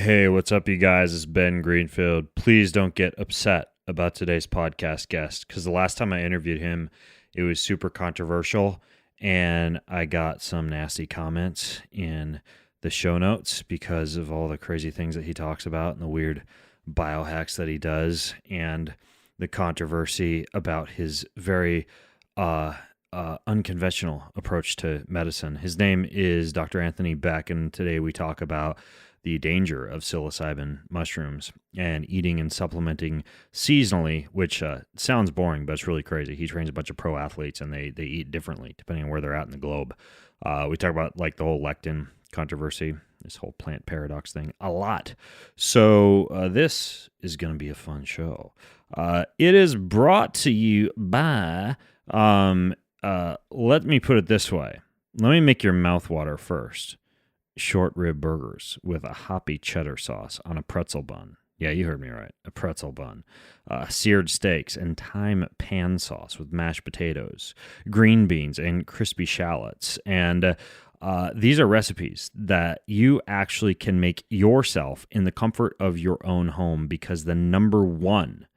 Hey, what's up, you guys? It's Ben Greenfield. Please don't get upset about today's podcast guest, because the last time I interviewed him, it was super controversial, and I got some nasty comments in the show notes because of all the crazy things that he talks about and the weird biohacks that he does, and the controversy about his very unconventional approach to medicine. His name is Dr. Anthony Beck, and today we talk about the danger of psilocybin mushrooms and eating and supplementing seasonally, which sounds boring, but it's really crazy. He trains a bunch of pro athletes, and they eat differently depending on where they're at in the globe. We talk about like the whole lectin controversy, this whole plant paradox thing, a lot. So this is going to be a fun show. It is brought to you by, let me put it this way. Let me make your mouth water first. Short rib burgers with a hoppy cheddar sauce on a pretzel bun. Yeah, you heard me right. A pretzel bun. Seared steaks and thyme pan sauce with mashed potatoes, green beans, and crispy shallots. And these are recipes that you actually can make yourself in the comfort of your own home, because the number one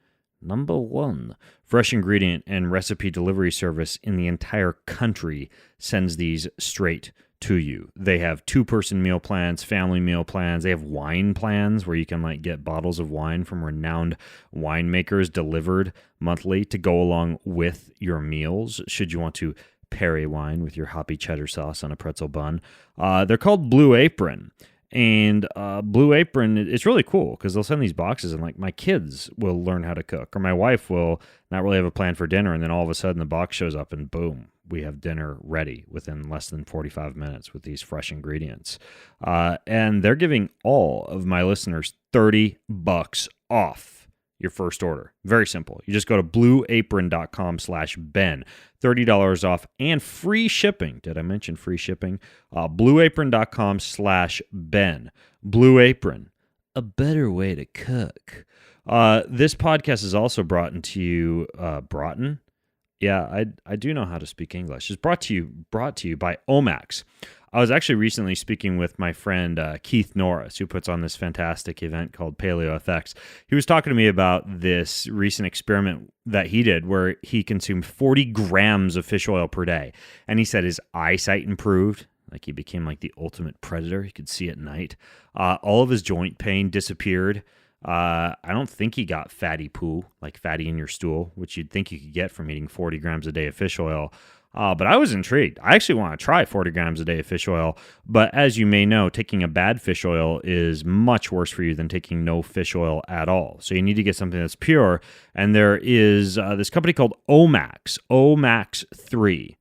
fresh ingredient and recipe delivery service in the entire country sends these straight to you. They have 2-person meal plans, family meal plans. They have wine plans where you can like get bottles of wine from renowned winemakers delivered monthly to go along with your meals, should you want to pair a wine with your hoppy cheddar sauce on a pretzel bun. They're called Blue Apron. And Blue Apron, it's really cool because they'll send these boxes, and like my kids will learn how to cook, or my wife will not really have a plan for dinner, and then all of a sudden the box shows up and boom, we have dinner ready within less than 45 minutes with these fresh ingredients. And they're giving all of my listeners $30 off your first order. Very simple. You just go to blueapron.com/Ben. $30 off and free shipping. Did I mention free shipping? Blueapron.com/Ben. Blue Apron, a better way to cook. This podcast is also brought to you, Broughton. Yeah, I do know how to speak English. It's brought to you by Omax. I was actually recently speaking with my friend Keith Norris, who puts on this fantastic event called Paleo FX. He was talking to me about this recent experiment that he did where he consumed 40 grams of fish oil per day. And he said his eyesight improved. Like he became like the ultimate predator. He could see at night. All of his joint pain disappeared. I don't think he got fatty poo, like fatty in your stool, which you'd think you could get from eating 40 grams a day of fish oil. But I was intrigued. I actually want to try 40 grams a day of fish oil. But as you may know, taking a bad fish oil is much worse for you than taking no fish oil at all. So you need to get something that's pure. And there is this company called Omax 3.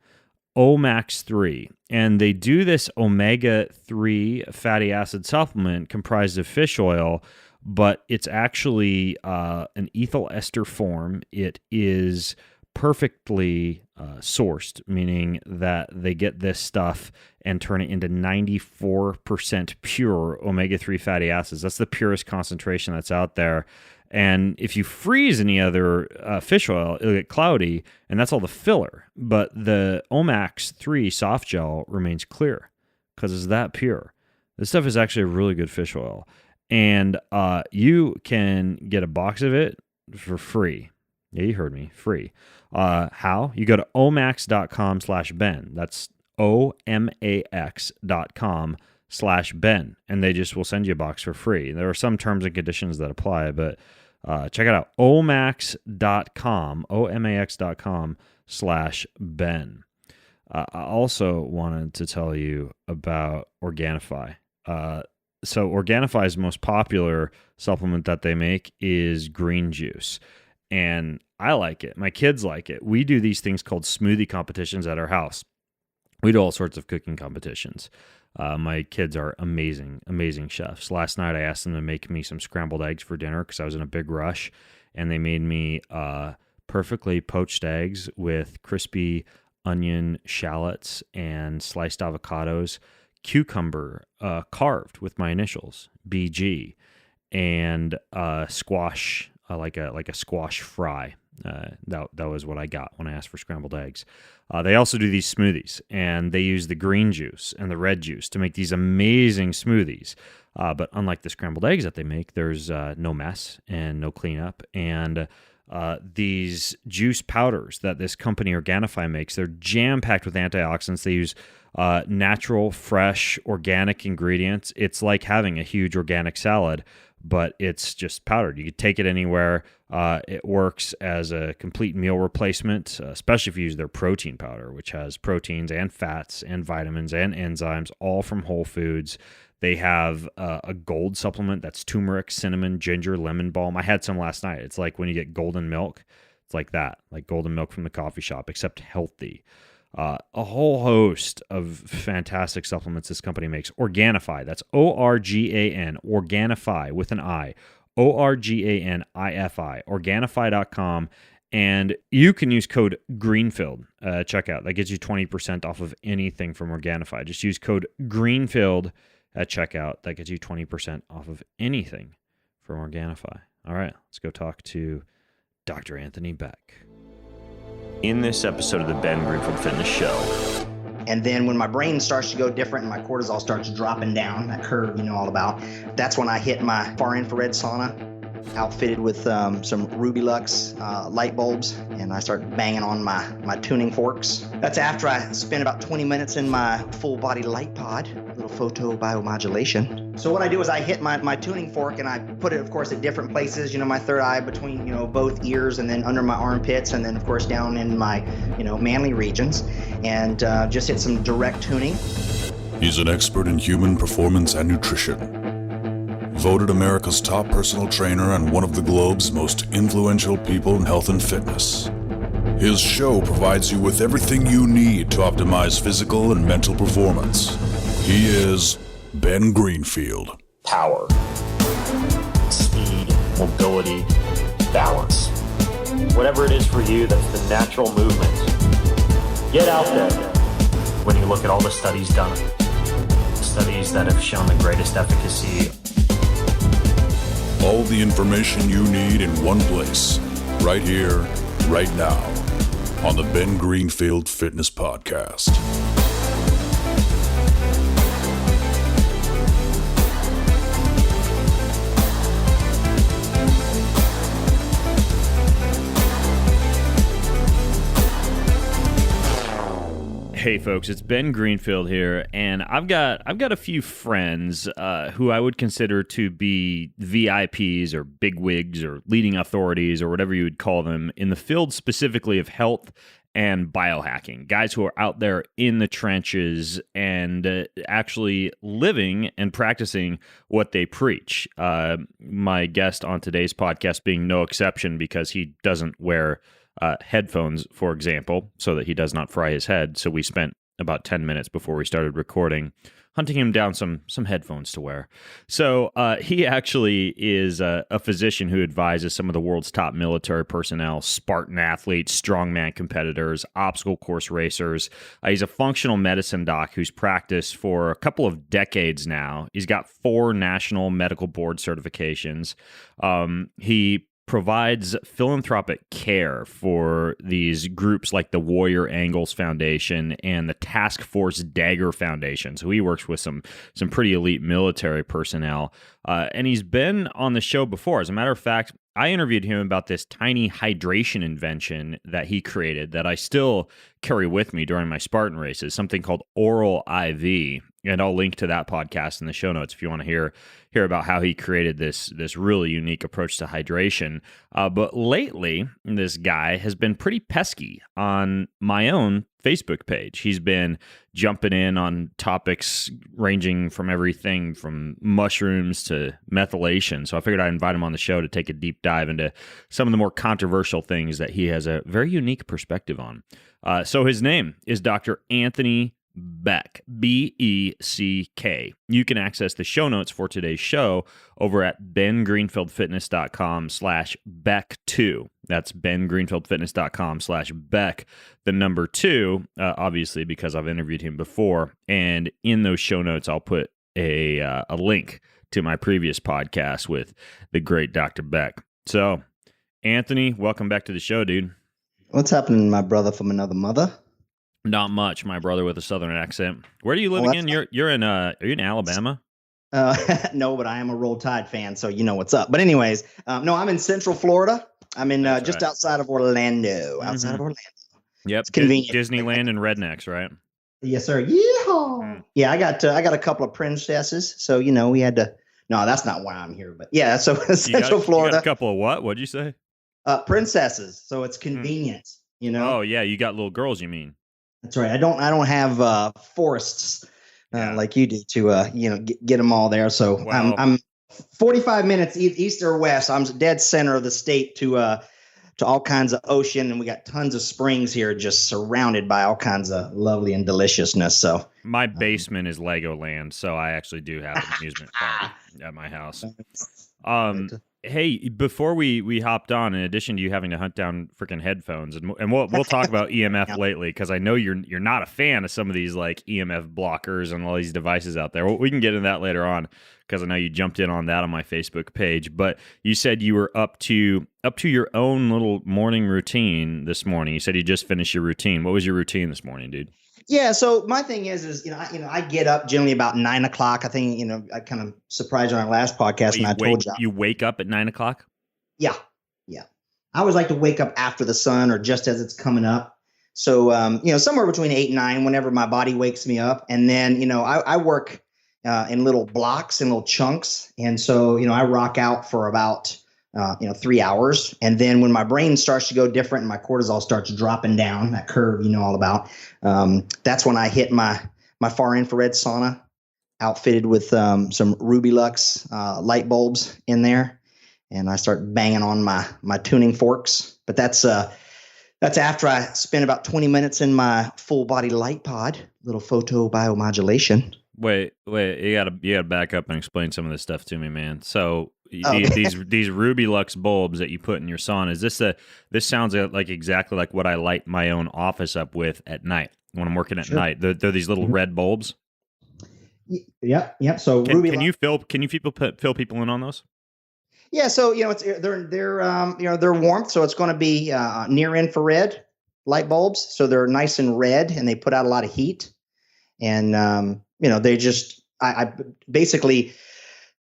And they do this omega-3 fatty acid supplement comprised of fish oil, but it's actually an ethyl ester form. It is perfectly sourced, meaning that they get this stuff and turn it into 94% pure omega-3 fatty acids. That's the purest concentration that's out there. And if you freeze any other fish oil, it'll get cloudy, and that's all the filler. But the Omax 3 soft gel remains clear because it's that pure. This stuff is actually a really good fish oil. And you can get a box of it for free. Yeah, you heard me, free. How? You go to omax.com/Ben. That's omax.com/Ben. And they just will send you a box for free. There are some terms and conditions that apply, but check it out. omax.com/Ben. I also wanted to tell you about Organifi. So Organifi's most popular supplement that they make is green juice. And I like it. My kids like it. We do these things called smoothie competitions at our house. We do all sorts of cooking competitions. My kids are amazing, amazing chefs. Last night I asked them to make me some scrambled eggs for dinner because I was in a big rush. And they made me perfectly poached eggs with crispy onion, shallots, and sliced avocados, cucumber carved with my initials, BG, and squash, like a squash fry. That was what I got when I asked for scrambled eggs. They also do these smoothies, and they use the green juice and the red juice to make these amazing smoothies. But unlike the scrambled eggs that they make, there's no mess and no cleanup. And these juice powders that this company Organifi makes, they're jam-packed with antioxidants. They use natural, fresh, organic ingredients. It's like having a huge organic salad, but it's just powdered. You could take it anywhere. It works as a complete meal replacement, especially if you use their protein powder, which has proteins and fats and vitamins and enzymes, all from whole foods. They have a gold supplement that's turmeric, cinnamon, ginger, lemon balm. I had some last night. It's like when you get golden milk. It's like that, like golden milk from the coffee shop, except healthy. A whole host of fantastic supplements this company makes. Organifi, that's O-R-G-A-N, Organifi with an I, O-R-G-A-N-I-F-I, Organifi.com. And you can use code Greenfield checkout. That gets you 20% off of anything from Organifi. Just use code Greenfield at checkout. That gets you 20% off of anything from Organifi. All right, let's go talk to Dr. Anthony Beck. In this episode of the Ben Greenfield Fitness Show. And then when my brain starts to go different and my cortisol starts dropping down, that curve you know all about, that's when I hit my far infrared sauna, outfitted with some Ruby Lux light bulbs, and I start banging on my tuning forks. That's after I spend about 20 minutes in my full body light pod, a little photobiomodulation. So what I do is I hit my tuning fork and I put it, of course, at different places, my third eye between, both ears, and then under my armpits, and then, of course, down in my, manly regions, and just hit some direct tuning. He's an expert in human performance and nutrition. Voted America's top personal trainer and one of the globe's most influential people in health and fitness. His show provides you with everything you need to optimize physical and mental performance. He is Ben Greenfield. Power, speed, mobility, balance. Whatever it is for you, that's the natural movement. Get out there. When you look at all the studies done, studies that have shown the greatest efficacy. All the information you need in one place, right here, right now, on the Ben Greenfield Fitness Podcast. Hey folks, it's Ben Greenfield here, and I've got a few friends who I would consider to be VIPs or bigwigs or leading authorities or whatever you would call them in the field specifically of health and biohacking. Guys who are out there in the trenches and actually living and practicing what they preach. My guest on today's podcast being no exception because he doesn't wear headphones, for example, so that he does not fry his head. So we spent about 10 minutes before we started recording hunting him down some headphones to wear. So he actually is a physician who advises some of the world's top military personnel, Spartan athletes, strongman competitors, obstacle course racers. He's a functional medicine doc who's practiced for a couple of decades now. He's got 4 national medical board certifications. He provides philanthropic care for these groups like the Warrior Angles Foundation and the Task Force Dagger Foundation. So he works with some pretty elite military personnel. And he's been on the show before. As a matter of fact, I interviewed him about this tiny hydration invention that he created that I still carry with me during my Spartan races, something called Oral IV. And I'll link to that podcast in the show notes if you want to hear about how he created this really unique approach to hydration. But lately, this guy has been pretty pesky on my own Facebook page. He's been jumping in on topics ranging from everything from mushrooms to methylation. So I figured I'd invite him on the show to take a deep dive into some of the more controversial things that he has a very unique perspective on. So his name is Dr. Anthony Beck, B-E-C-K. You can access the show notes for today's show over at bengreenfieldfitness.com/Beck2. That's bengreenfieldfitness.com/Beck, the number 2, obviously because I've interviewed him before. And in those show notes, I'll put a link to my previous podcast with the great Dr. Beck. So, Anthony, welcome back to the show, dude. What's happening, my brother from another mother? Not much, my brother with a southern accent. Where do you live again? Are you in Alabama? No, but I am a Roll Tide fan, so you know what's up. But anyways, no, I'm in Central Florida. I'm in That's just right. outside of Orlando. Outside of Orlando. Yep. It's convenient. Disneyland and rednecks, right? Yes, sir. Yeehaw. Yeah, I got a couple of princesses, so we had to. No, that's not why I'm here, but yeah. So Central You Florida, got a couple of what? What'd you say? princesses. So it's convenient. Oh yeah, you got little girls. You mean? That's right. I don't have forests like you do to get them all there. So Well, I'm 45 minutes east or west. I'm dead center of the state to all kinds of ocean, and we got tons of springs here, just surrounded by all kinds of lovely and deliciousness. So my basement is Legoland, so I actually do have an amusement park at my house. Hey, before we hopped on, in addition to you having to hunt down freaking headphones, and we'll talk about EMF lately, because I know you're not a fan of some of these like EMF blockers and all these devices out there. Well, we can get into that later on, because I know you jumped in on that on my Facebook page. But you said you were up to your own little morning routine this morning. You said you just finished your routine. What was your routine this morning, dude? Yeah, so my thing is I get up generally about 9 o'clock. I think I kind of surprised you on our last podcast, and I told you you wake up at 9 o'clock. Yeah. I always like to wake up after the sun or just as it's coming up. So somewhere between 8 and 9, whenever my body wakes me up, and then I work in little blocks and little chunks, and so I rock out for about 3 hours. And then when my brain starts to go different and my cortisol starts dropping down, that curve all about, that's when I hit my far infrared sauna, outfitted with some Ruby Lux light bulbs in there. And I start banging on my tuning forks. But that's after I spend about 20 minutes in my full body light pod, little photobiomodulation. Wait, you gotta back up and explain some of this stuff to me, man. So these Ruby Lux bulbs that you put in your sauna, this sounds like exactly like what I light my own office up with at night when I'm working at night. They're these little red bulbs. Yep. So can Ruby you fill people in on those? Yeah, so they're warmth, so it's going to be near infrared light bulbs, so they're nice and red, and they put out a lot of heat, and they just I basically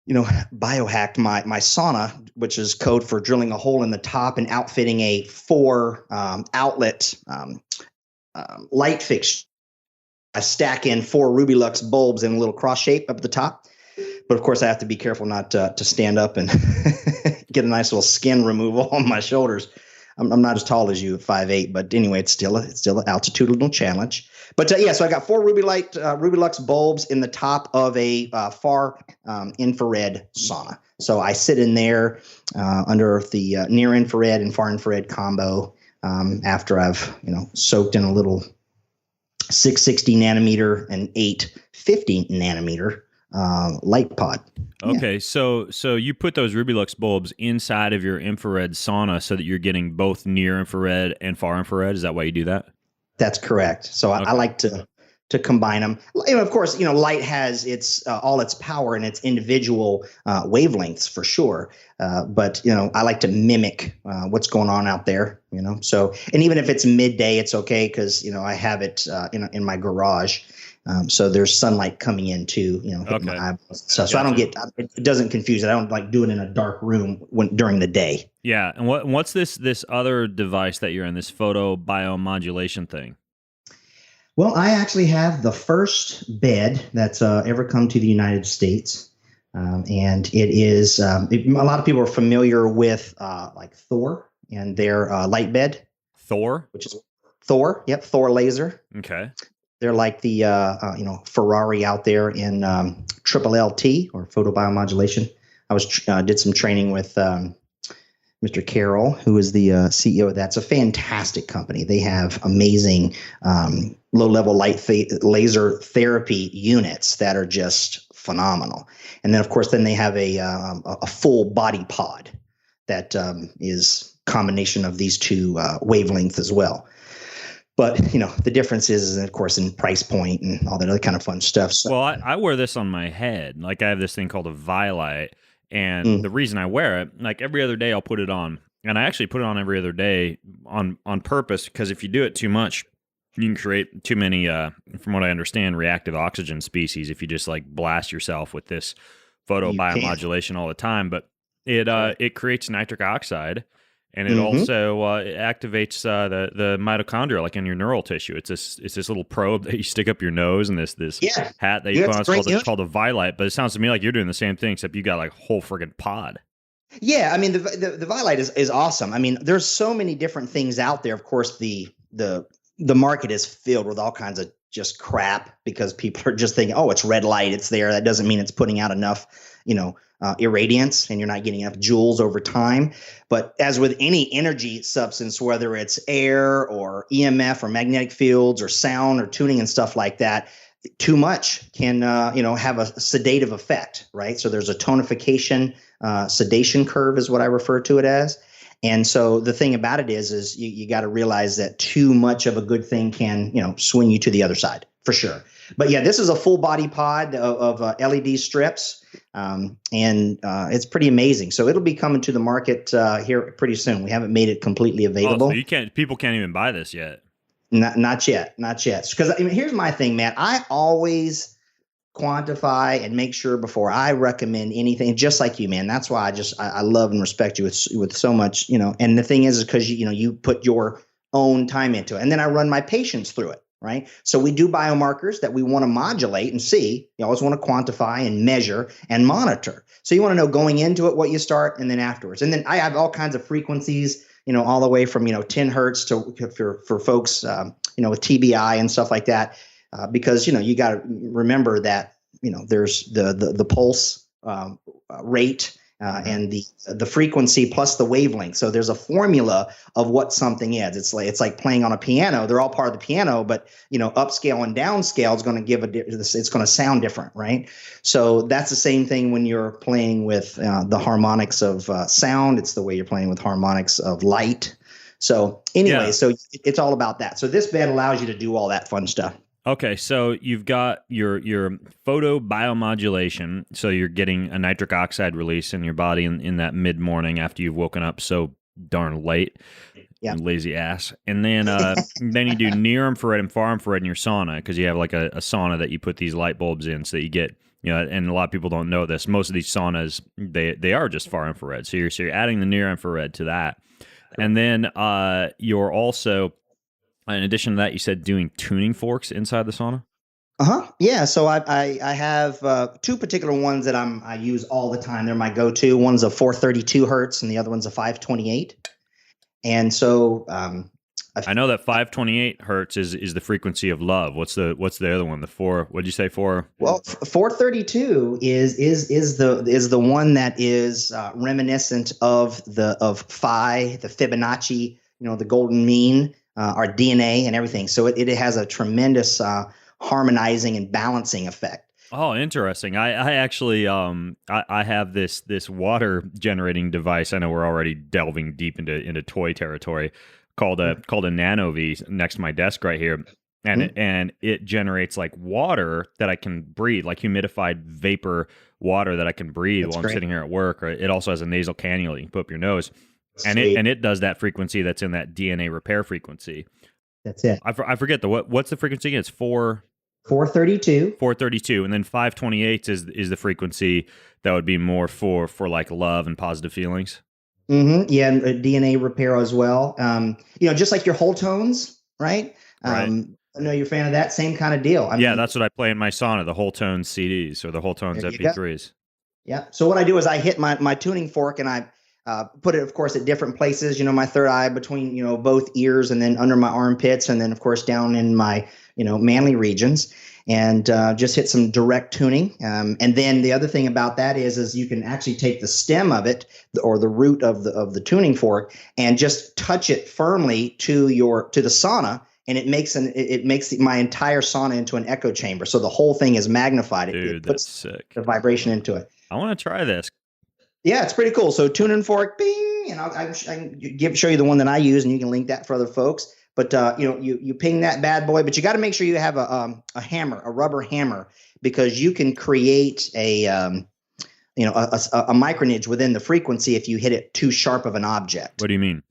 biohacked my sauna, which is code for drilling a hole in the top and outfitting a 4 outlet light fixture. I stack in 4 Ruby Lux bulbs in a little cross shape up at the top. But of course, I have to be careful not to stand up and get a nice little skin removal on my shoulders. I'm not as tall as you at 5'8", but anyway, it's still an altitudinal challenge. But so I got 4 Ruby Lux bulbs in the top of a far infrared sauna. So I sit in there under the near infrared and far infrared combo after I've soaked in a little 660 nanometer and 850 nanometer light pod. Okay, so you put those Ruby Lux bulbs inside of your infrared sauna so that you're getting both near infrared and far infrared. Is that why you do that? That's correct. So I like to combine them. Of course, light has its all its power and its individual wavelengths for sure. But I like to mimic what's going on out there. So, and even if it's midday, it's okay because I have it in my garage. So there's sunlight coming in too, hitting my eyeballs. So I don't it doesn't confuse it. I don't like do it in a dark room during the day. Yeah. And what's this other device that you're in, this photobiomodulation thing? Well, I actually have the first bed that's ever come to the United States. And it is, a lot of people are familiar with like Thor and their light bed. Thor? Which is Thor. Yep. Thor laser. Okay. They're like the Ferrari out there in triple LT or photobiomodulation. I did some training with Mr. Carroll, who is the CEO of that. It's a fantastic company. They have amazing low-level laser therapy units that are just phenomenal. And then, of course, they have a full body pod that is combination of these two wavelengths as well. But, the difference is, of course, in price point and all that other kind of fun stuff. So, well, I wear this on my head. Like I have this thing called a Violite. And the reason I wear it, like every other day I'll put it on. And I actually put it on every other day on purpose because if you do it too much, You can create too many, from what I understand, reactive oxygen species if you just like blast yourself with this photobiomodulation all the time. But it creates nitric oxide, and it also it activates the mitochondria, like in your neural tissue. It's this little probe that you stick up your nose, and this hat that you put on. It's called a Vilite. But it sounds to me like you're doing the same thing, except you got like a whole friggin' pod. Yeah, I mean the Vilite is awesome. I mean, there's so many different things out there. Of course, the market is filled with all kinds of just crap because people are just thinking, oh, it's red light, it's there. That doesn't mean it's putting out enough, irradiance, and you're not getting enough joules over time. But as with any energy substance, whether it's air or EMF or magnetic fields or sound or tuning and stuff like that, too much can, have a sedative effect, right? So there's a tonification sedation curve is what I refer to it as. And so the thing about it is you got to realize that too much of a good thing can, swing you to the other side for sure. But yeah, this is a full body pod of LED strips, and it's pretty amazing. So it'll be coming to the market here pretty soon. We haven't made it completely available. Oh, so people can't even buy this yet. Not yet. Because here's my thing, Matt. I always quantify and make sure before I recommend anything, just like you, man. That's why I love and respect you with so much, and the thing is because you put your own time into it. And then I run my patients through it, right? So we do biomarkers that we want to modulate and see. You always want to quantify and measure and monitor. So you want to know going into it what you start and then afterwards. And then I have all kinds of frequencies, all the way from 10 hertz to for folks with TBI and stuff like that. Because you got to remember that there's the pulse rate and the frequency plus the wavelength. So there's a formula of what something is. It's like playing on a piano. They're all part of the piano, but upscale and downscale is going to it's going to sound different, right? So that's the same thing when you're playing with the harmonics of sound. It's the way you're playing with harmonics of light. So anyway, So it's all about that. So this bed allows you to do all that fun stuff. Okay, so you've got your photobiomodulation, so you're getting a nitric oxide release in your body in that mid-morning after you've woken up so darn late, lazy ass. And then then you do near-infrared and far-infrared in your sauna, because you have like a sauna that you put these light bulbs in so that you get, and a lot of people don't know this, most of these saunas, they are just far-infrared. So you're adding the near-infrared to that. And then you're also... in addition to that, you said doing tuning forks inside the sauna? Yeah. So I have two particular ones that I use all the time. They're my go-to. One's a 432 hertz and the other one's a 528. And so I know that 528 hertz is the frequency of love. What's the other one? The four? What'd you say? Four? Well, 432 is the one that is reminiscent of phi, the Fibonacci, the golden mean. Our DNA and everything. So it has a tremendous harmonizing and balancing effect. Oh, interesting. I actually I have this water generating device. I know we're already delving deep into toy territory, called a NanoV next to my desk right here. And it generates like water that I can breathe, like humidified vapor water that I can breathe while I'm sitting here at work. Or it also has a nasal cannula you can put up your nose. And it does that frequency that's in that DNA repair frequency. That's it. I forget what's the frequency? It's 432. 432, and then 528 is the frequency that would be more for like love and positive feelings. Mm-hmm. Yeah, and DNA repair as well. Just like your whole tones, right? Right. I know you're a fan of that. Same kind of deal. That's what I play in my sauna, the whole tones CDs or the whole tones MP3s. Yeah. So what I do is I hit my tuning fork and I put it, of course, at different places, my third eye between, both ears and then under my armpits. And then, of course, down in my, manly regions and just hit some direct tuning. And then the other thing about that is you can actually take the stem of it or the root of the tuning fork and just touch it firmly to the sauna. And it makes my entire sauna into an echo chamber. So the whole thing is magnified. It puts that's sick. The vibration into it. I want to try this. Yeah, it's pretty cool. So tuning fork, bing, and I can show you the one that I use, and you can link that for other folks. But you ping that bad boy, but you got to make sure you have a hammer, a rubber hammer, because you can create a micronidge within the frequency if you hit it too sharp of an object. What do you mean?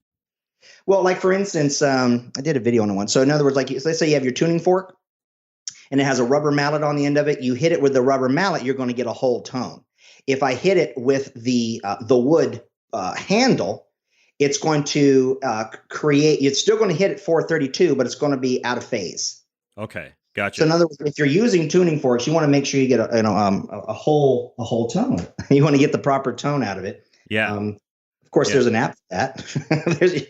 Well, like for instance, I did a video on one. So in other words, like let's say you have your tuning fork and it has a rubber mallet on the end of it. You hit it with the rubber mallet, you're going to get a whole tone. If I hit it with the wood handle, it's going to create. It's still going to hit at 432, but it's going to be out of phase. Okay, gotcha. So in other words, if you're using tuning forks, you want to make sure you get a whole tone. You want to get the proper tone out of it. Yeah. Of course, there's an app for that. There's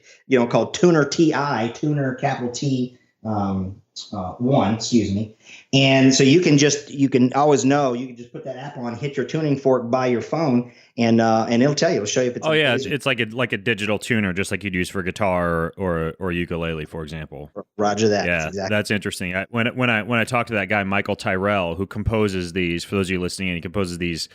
called Tuner TI, Tuner capital T. One, excuse me. And so you can always know, you can just put that app on, hit your tuning fork by your phone, and it'll tell you, it'll show you if it's. Oh yeah, it's like a digital tuner, just like you'd use for guitar or ukulele, for example. Roger that. Yeah, exactly. That's interesting. When I talked to that guy Michael Tyrell, who composes these, for those of you listening, and he composes these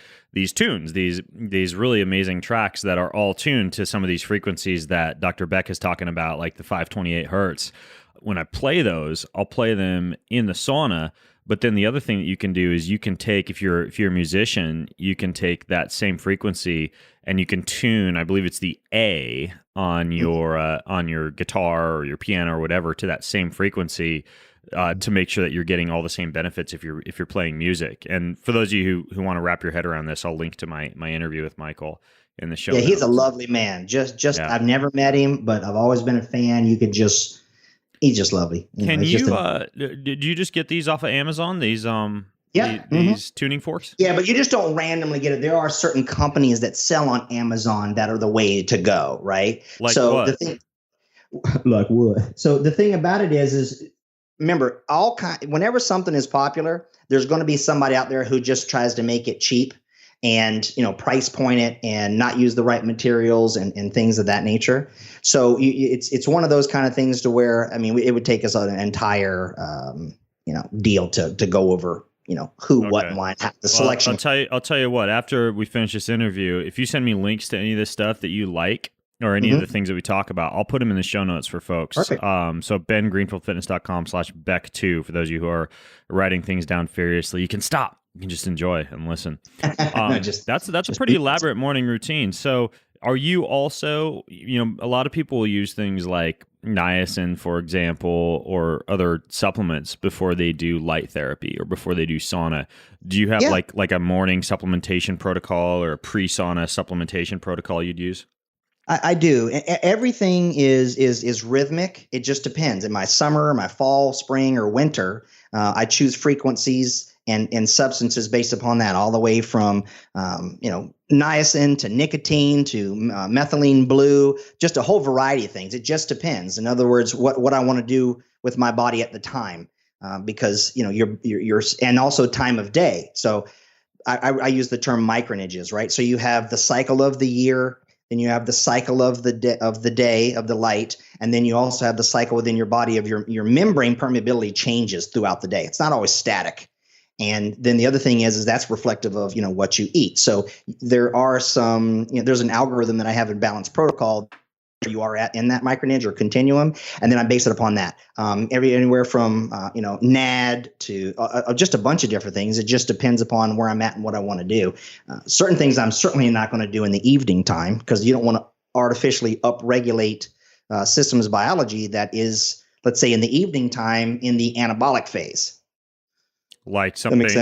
tunes, these really amazing tracks that are all tuned to some of these frequencies that Dr. Beck is talking about, like the 528 hertz. When I play those, I'll play them in the sauna. But then the other thing that you can do is you can take, if you're a musician, you can take that same frequency and you can tune, I believe it's the A on your guitar or your piano or whatever, to that same frequency to make sure that you're getting all the same benefits if you're playing music. And for those of you who want to wrap your head around this, I'll link to my interview with Michael in the show. Yeah, notes. he's a lovely man. I've never met him, but I've always been a fan. He's just lovely. Can you? Did you just get these off of Amazon? These these tuning forks? Yeah, but you just don't randomly get it. There are certain companies that sell on Amazon that are the way to go, right? Like what? Like what? So the thing about it is remember, whenever something is popular, there's going to be somebody out there who just tries to make it cheap and price point it and not use the right materials and things of that nature. So it's one of those kind of things to where, I mean, it would take us an entire deal to go over who, what, and why, the selection. I'll tell you what. After we finish this interview, if you send me links to any of this stuff that you like or any of the things that we talk about, I'll put them in the show notes for folks. Perfect. So bengreenfieldfitness.com/Beck2 for those of you who are writing things down furiously. You can stop. You can just enjoy and listen. That's a pretty elaborate morning routine. So are you also, a lot of people will use things like niacin, for example, or other supplements before they do light therapy or before they do sauna. Do you have like a morning supplementation protocol or a pre-sauna supplementation protocol you'd use? I do. Everything is rhythmic. It just depends. In my summer, my fall, spring, or winter, I choose frequencies and substances based upon that, all the way from niacin to nicotine to methylene blue, just a whole variety of things. It just depends. In other words, what I want to do with my body at the time, because you're and also time of day. So I use the term micronages, right? So you have the cycle of the year. Then you have the cycle of the day of the light, and then you also have the cycle within your body of your membrane permeability changes throughout the day. It's not always static. And then the other thing is that's reflective of what you eat. So there are some there's an algorithm that I have in Balanced Protocol where you are at in that micronage or continuum, and then I base it upon that. Anywhere from NAD to just a bunch of different things. It just depends upon where I'm at and what I want to do. Certain things I'm certainly not going to do in the evening time because you don't want to artificially upregulate systems biology that is, let's say, in the evening time in the anabolic phase. Like something like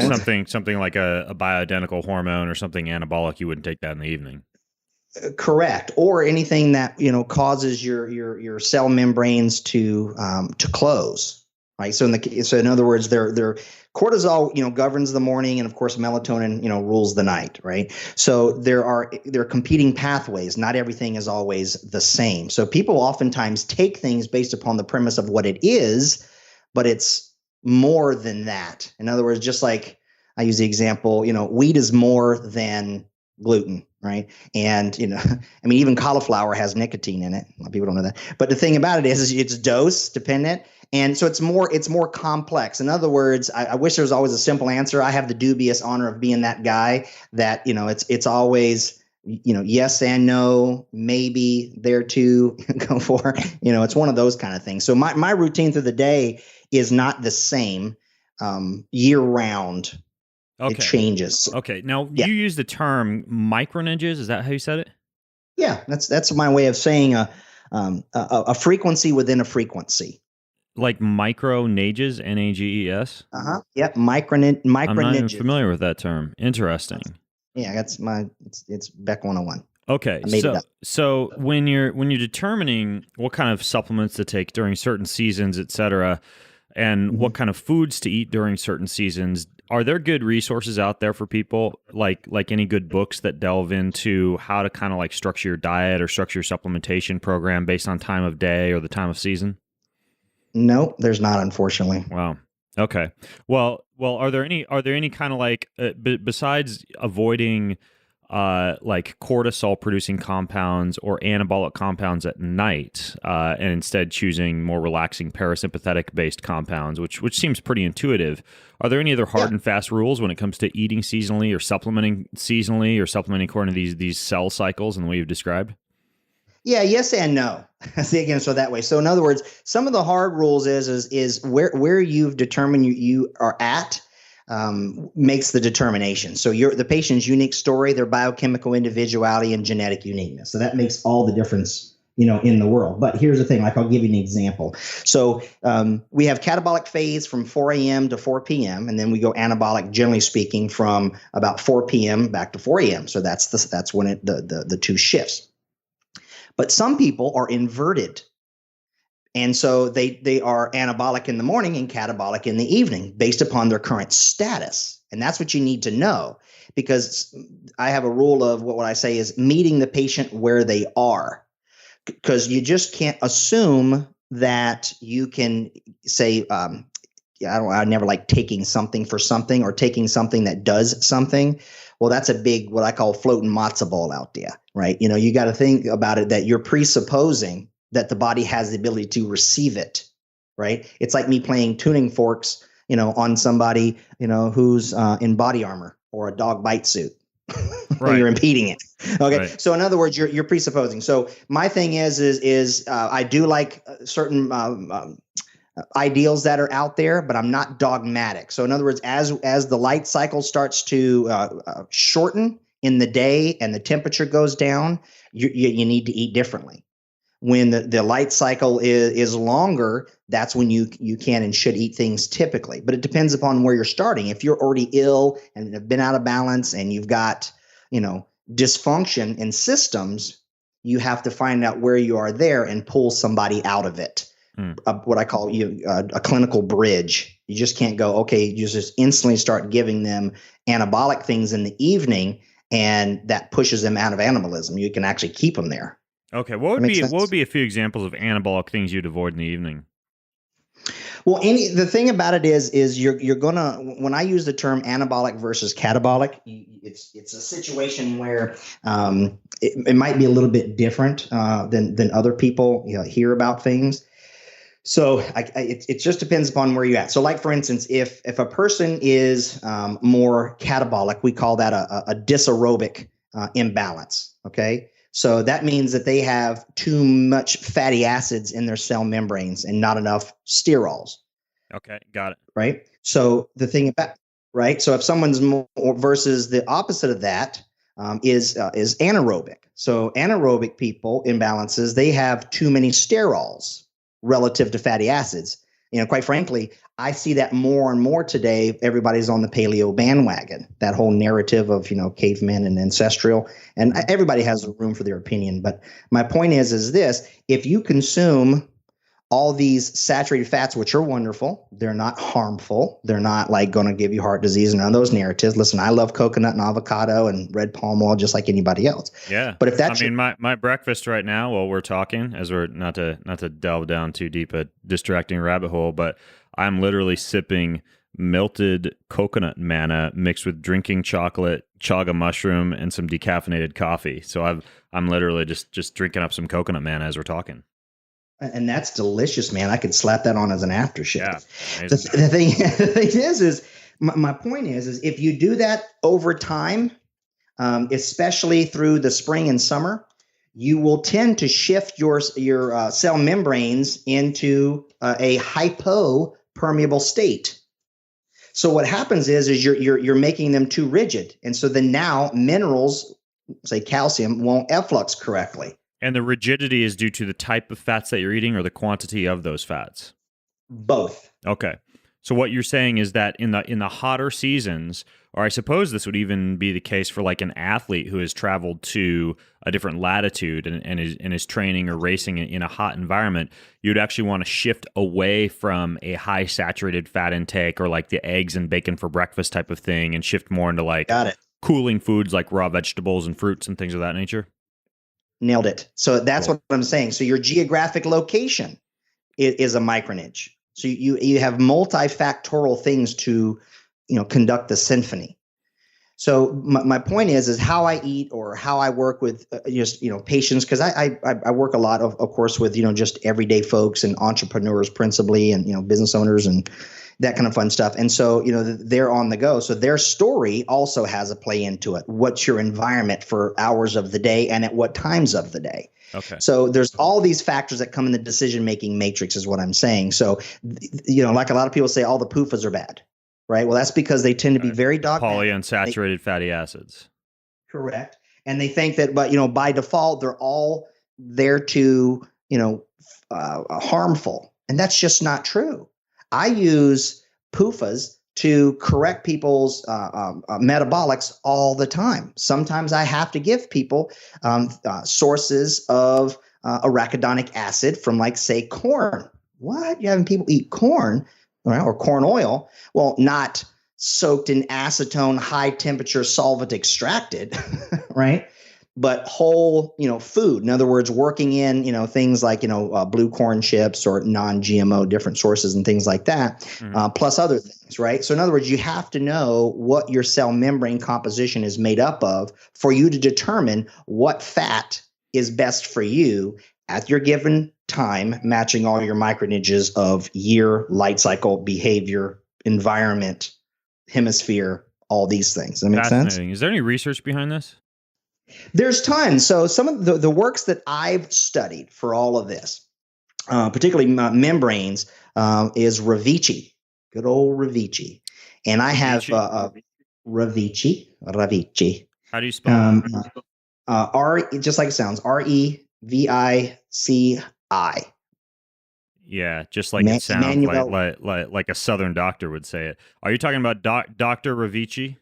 a bioidentical hormone or something anabolic, you wouldn't take that in the evening. Correct. Or anything that causes your cell membranes to close. Right. So in other words, their cortisol governs the morning, and of course melatonin rules the night. Right. So there are competing pathways. Not everything is always the same. So people oftentimes take things based upon the premise of what it is, but it's more than that. In other words, just like I use the example, wheat is more than gluten, right? And even cauliflower has nicotine in it. A lot of people don't know that. But the thing about it is it's dose dependent, and so it's more complex. In other words, I wish there was always a simple answer. I have the dubious honor of being that guy that it's always yes and no, maybe there too, go for. It's one of those kind of things. So my routine through the day is not the same year round. Okay. It changes. Okay. Now you use the term micronages. Is that how you said it? Yeah, that's my way of saying a a frequency within a frequency. Like micronages, NAGES? Yep, I'm not even micronages. familiar with that term. Interesting. Yeah, it's Beck 101. Okay, I made it up. so when you're determining what kind of supplements to take during certain seasons, et cetera, and what kind of foods to eat during certain seasons, are there good resources out there for people, like any good books that delve into how to kind of like structure your diet or structure your supplementation program based on time of day or the time of season? No, there's not, unfortunately. Wow. Okay. Well, are there any kind of like besides avoiding like cortisol producing compounds or anabolic compounds at night, and instead choosing more relaxing parasympathetic based compounds, which seems pretty intuitive. Are there any other hard and fast rules when it comes to eating seasonally or supplementing according to these cell cycles and the way you've described? Yeah, yes and no. See, again, so that way. So in other words, some of the hard rules is where you've determined you are at makes the determination. So the patient's unique story, their biochemical individuality, and genetic uniqueness. So that makes all the difference, in the world. But here's the thing, like I'll give you an example. So we have catabolic phase from 4 a.m. to 4 p.m. and then we go anabolic, generally speaking, from about 4 p.m. back to 4 a.m. So that's when the two shifts. But some people are inverted. And so they are anabolic in the morning and catabolic in the evening based upon their current status. And that's what you need to know, because I have a rule of what I say is meeting the patient where they are, because you just can't assume that you can say, I never like taking something for something or taking something that does something. Well, that's a big, what I call floating matzo ball out there, right? You got to think about it that you're presupposing that the body has the ability to receive it, right? It's like me playing tuning forks, on somebody, who's in body armor or a dog bite suit. Right. You're impeding it. Okay. Right. So in other words, you're presupposing. So my thing is I do like certain ideals that are out there, but I'm not dogmatic. So in other words, as the light cycle starts to shorten in the day and the temperature goes down, you need to eat differently. When the light cycle is longer, that's when you can and should eat things typically. But it depends upon where you're starting. If you're already ill and have been out of balance and you've got, dysfunction in systems, you have to find out where you are there and pull somebody out of it. What I call a clinical bridge. You just can't go, okay, you just instantly start giving them anabolic things in the evening, and that pushes them out of animalism. You can actually keep them there. Okay, what would be a few examples of anabolic things you'd avoid in the evening? Well, the thing about it is you're gonna, when I use the term anabolic versus catabolic, it's a situation where it might be a little bit different than other people hear about things. So it just depends upon where you're at. So like, for instance, if a person is more catabolic, we call that a dysaerobic imbalance, okay? So that means that they have too much fatty acids in their cell membranes and not enough sterols. Okay, got it. Right? So the thing about, right? So if someone's more versus the opposite of that is anaerobic. So anaerobic people imbalances, they have too many sterols relative to fatty acids. Quite frankly, I see that more and more today. Everybody's on the paleo bandwagon, that whole narrative of, cavemen and ancestral, and everybody has room for their opinion. But my point is this: if you consume all these saturated fats, which are wonderful, they're not harmful. They're not like going to give you heart disease and none of those narratives. Listen, I love coconut and avocado and red palm oil just like anybody else. Yeah. But if that's my breakfast right now while we're talking, as we're not to delve down too deep a distracting rabbit hole, but I'm literally sipping melted coconut manna mixed with drinking chocolate, chaga mushroom, and some decaffeinated coffee. So I'm literally just drinking up some coconut manna as we're talking. And that's delicious, man. I could slap that on as an aftershave. Yeah, the thing is my point is if you do that over time, especially through the spring and summer, you will tend to shift your cell membranes into a hypopermeable state. So what happens is you're making them too rigid, and so then now minerals, say calcium, won't efflux correctly. And the rigidity is due to the type of fats that you're eating or the quantity of those fats? Both. Okay. So what you're saying is that in the hotter seasons, or I suppose this would even be the case for like an athlete who has traveled to a different latitude and is training or racing in a hot environment, you'd actually want to shift away from a high saturated fat intake or like the eggs and bacon for breakfast type of thing and shift more into like cooling foods like raw vegetables and fruits and things of that nature. Nailed it. So that's what I'm saying. So your geographic location is a micronage. So you have multifactorial things to, conduct the symphony. So my point is how I eat or how I work with patients, because I work a lot of course with just everyday folks and entrepreneurs principally, and business owners and that kind of fun stuff. And so they're on the go. So their story also has a play into it. What's your environment for hours of the day and at what times of the day? Okay. So there's all these factors that come in the decision-making matrix is what I'm saying. So, like a lot of people say, all the PUFAs are bad, right? Well, that's because they tend to be very dogmatic. Polyunsaturated fatty acids. Correct. And they think that, but, by default, they're all there to, harmful. And that's just not true. I use PUFAs to correct people's metabolics all the time. Sometimes I have to give people sources of arachidonic acid from, like, say, corn. What? You're having people eat corn, or corn oil? Well, not soaked in acetone, high temperature solvent extracted, right? But whole, food. In other words, working in, things like, blue corn chips or non-GMO different sources and things like that, plus other things, right? So in other words, you have to know what your cell membrane composition is made up of for you to determine what fat is best for you at your given time, matching all your micronages of year, light cycle, behavior, environment, hemisphere, all these things. Does that make sense? Is there any research behind this? There's tons. So some of the works that I've studied for all of this, particularly membranes, is Ravici, good old Ravici. And I have Ravici. How do you spell it? Just like it sounds, Revici. Yeah, just like it sounds, like a Southern doctor would say it. Are you talking about Dr. Ravici?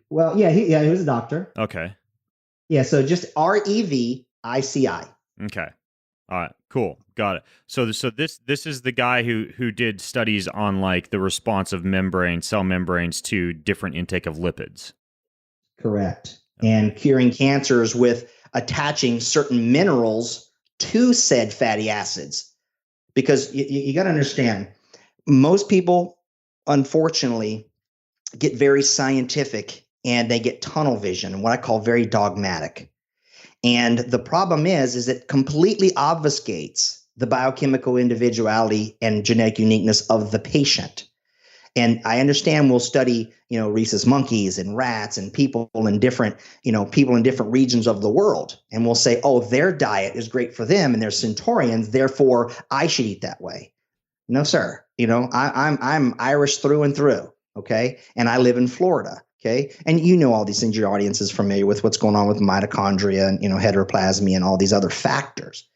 Well, yeah, he was a doctor. Okay. Yeah, so just Revici. Okay. All right, cool. Got it. So this is the guy who did studies on like the response of cell membranes to different intake of lipids. Correct. And curing cancers with attaching certain minerals to said fatty acids. Because you got to understand, most people, unfortunately, get very scientific and they get tunnel vision, and what I call very dogmatic. And the problem is it completely obfuscates the biochemical individuality and genetic uniqueness of the patient. And I understand we'll study, rhesus monkeys and rats and people in different regions of the world. And we'll say, oh, their diet is great for them and they're centurions, therefore I should eat that way. No, sir. I'm Irish through and through. Okay. And I live in Florida. Okay. And all these things, your audience is familiar with what's going on with mitochondria and, heteroplasmy and all these other factors.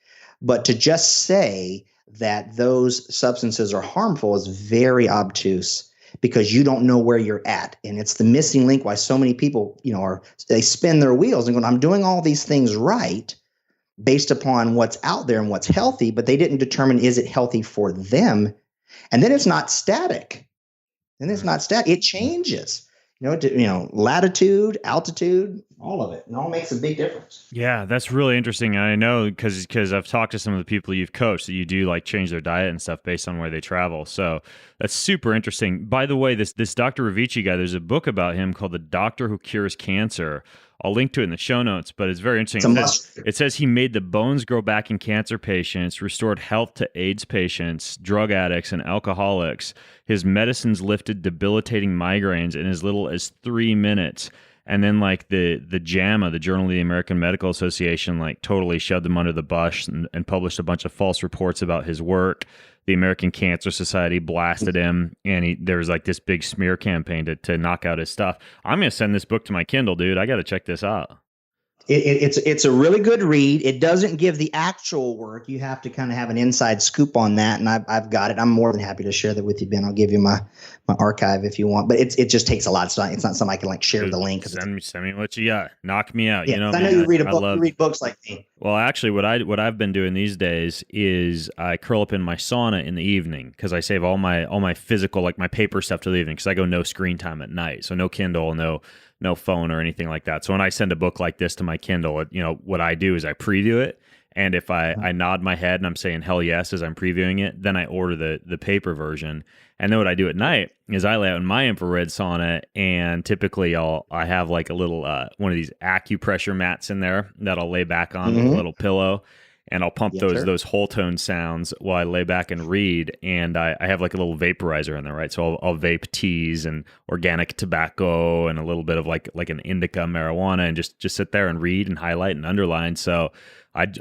But to just say that those substances are harmful is very obtuse because you don't know where you're at. And it's the missing link why so many people, they spin their wheels and go, I'm doing all these things right based upon what's out there and what's healthy, but they didn't determine, is it healthy for them? And then it's not static. It changes. Latitude, altitude, all of it. It all makes a big difference. Yeah, that's really interesting. And I know because I've talked to some of the people you've coached that you do like change their diet and stuff based on where they travel. So that's super interesting. By the way, this Dr. Ravici guy, there's a book about him called The Doctor Who Cures Cancer. I'll link to it in the show notes, but it's very interesting. It says he made the bones grow back in cancer patients, restored health to AIDS patients, drug addicts, and alcoholics. His medicines lifted debilitating migraines in as little as 3 minutes. And then like the JAMA, the Journal of the American Medical Association, like totally shoved him under the bus and published a bunch of false reports about his work. The American Cancer Society blasted him, and there was like this big smear campaign to knock out his stuff. I'm going to send this book to my Kindle, dude. I got to check this out. It's a really good read. It doesn't give the actual work. You have to kind of have an inside scoop on that, and I've got it. I'm more than happy to share that with you, Ben. I'll give you my archive if you want, but it just takes a lot of time. It's not something I can like share the link. Send me what you got. Knock me out. Yeah, you know, I know you read a book. You read books like me. Well, actually, what I've been doing these days is I curl up in my sauna in the evening because I save all my physical, like my paper stuff, to the evening because I go no screen time at night, so no Kindle, no phone or anything like that. So when I send a book like this to my Kindle, what I do is I preview it. And if I nod my head and I'm saying hell yes as I'm previewing it, then I order the paper version. And then what I do at night is I lay out in my infrared sauna, and typically I have like a little one of these acupressure mats in there that I'll lay back on with a little pillow, and I'll pump those whole tone sounds while I lay back and read. And I have like a little vaporizer in there, right? So I'll vape teas and organic tobacco and a little bit of like an indica marijuana, and just sit there and read and highlight and underline. So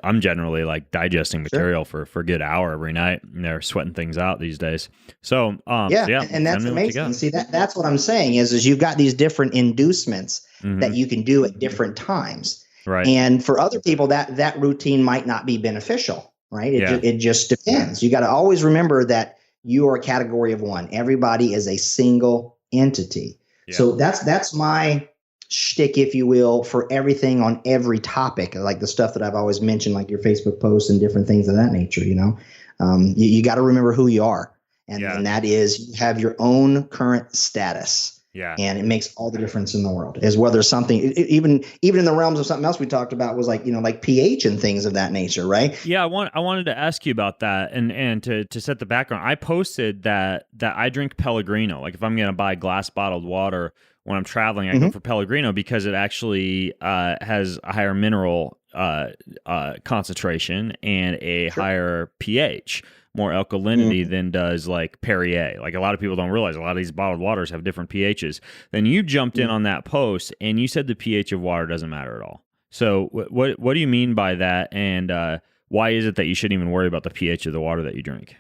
I'm generally like digesting material for a good hour every night, and they're sweating things out these days. So and that's amazing. See, that's what I'm saying is you've got these different inducements that you can do at different times. Right. And for other people, that routine might not be beneficial, right? It just depends. You got to always remember that you are a category of one. Everybody is a single entity. Yeah. So that's my shtick, if you will, for everything on every topic, like the stuff that I've always mentioned, like your Facebook posts and different things of that nature. You got to remember who you are, and that is you have your own current status. Yeah. And it makes all the difference in the world. As whether something, even in the realms of something else we talked about, was like, like pH and things of that nature, right? Yeah, I wanted to ask you about that, and to set the background. I posted that I drink Pellegrino. Like if I'm going to buy glass bottled water when I'm traveling, I go for Pellegrino because it actually has a higher mineral concentration and a higher pH. More alkalinity than does like Perrier. Like a lot of people don't realize a lot of these bottled waters have different pHs. Then you jumped in on that post and you said the pH of water doesn't matter at all. So what do you mean by that? And why is it that you shouldn't even worry about the pH of the water that you drink?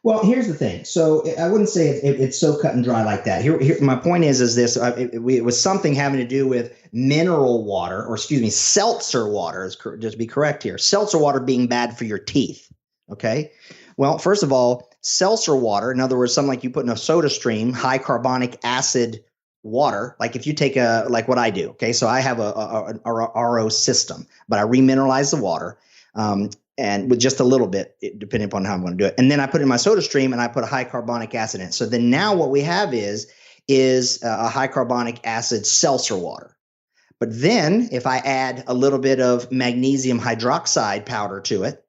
Well, here's the thing. So I wouldn't say it's so cut and dry like that. Here my point is this. It was something having to do with mineral water, or excuse me, seltzer water, just to be correct here. Seltzer water being bad for your teeth. Okay. Well, first of all, seltzer water, in other words, something like you put in a soda stream, high carbonic acid water, like if you take like what I do. Okay. So I have a RO system, but I remineralize the water and with just a little bit, depending upon how I'm going to do it. And then I put it in my soda stream and I put a high carbonic acid in it. So then now what we have is a high carbonic acid seltzer water. But then if I add a little bit of magnesium hydroxide powder to it,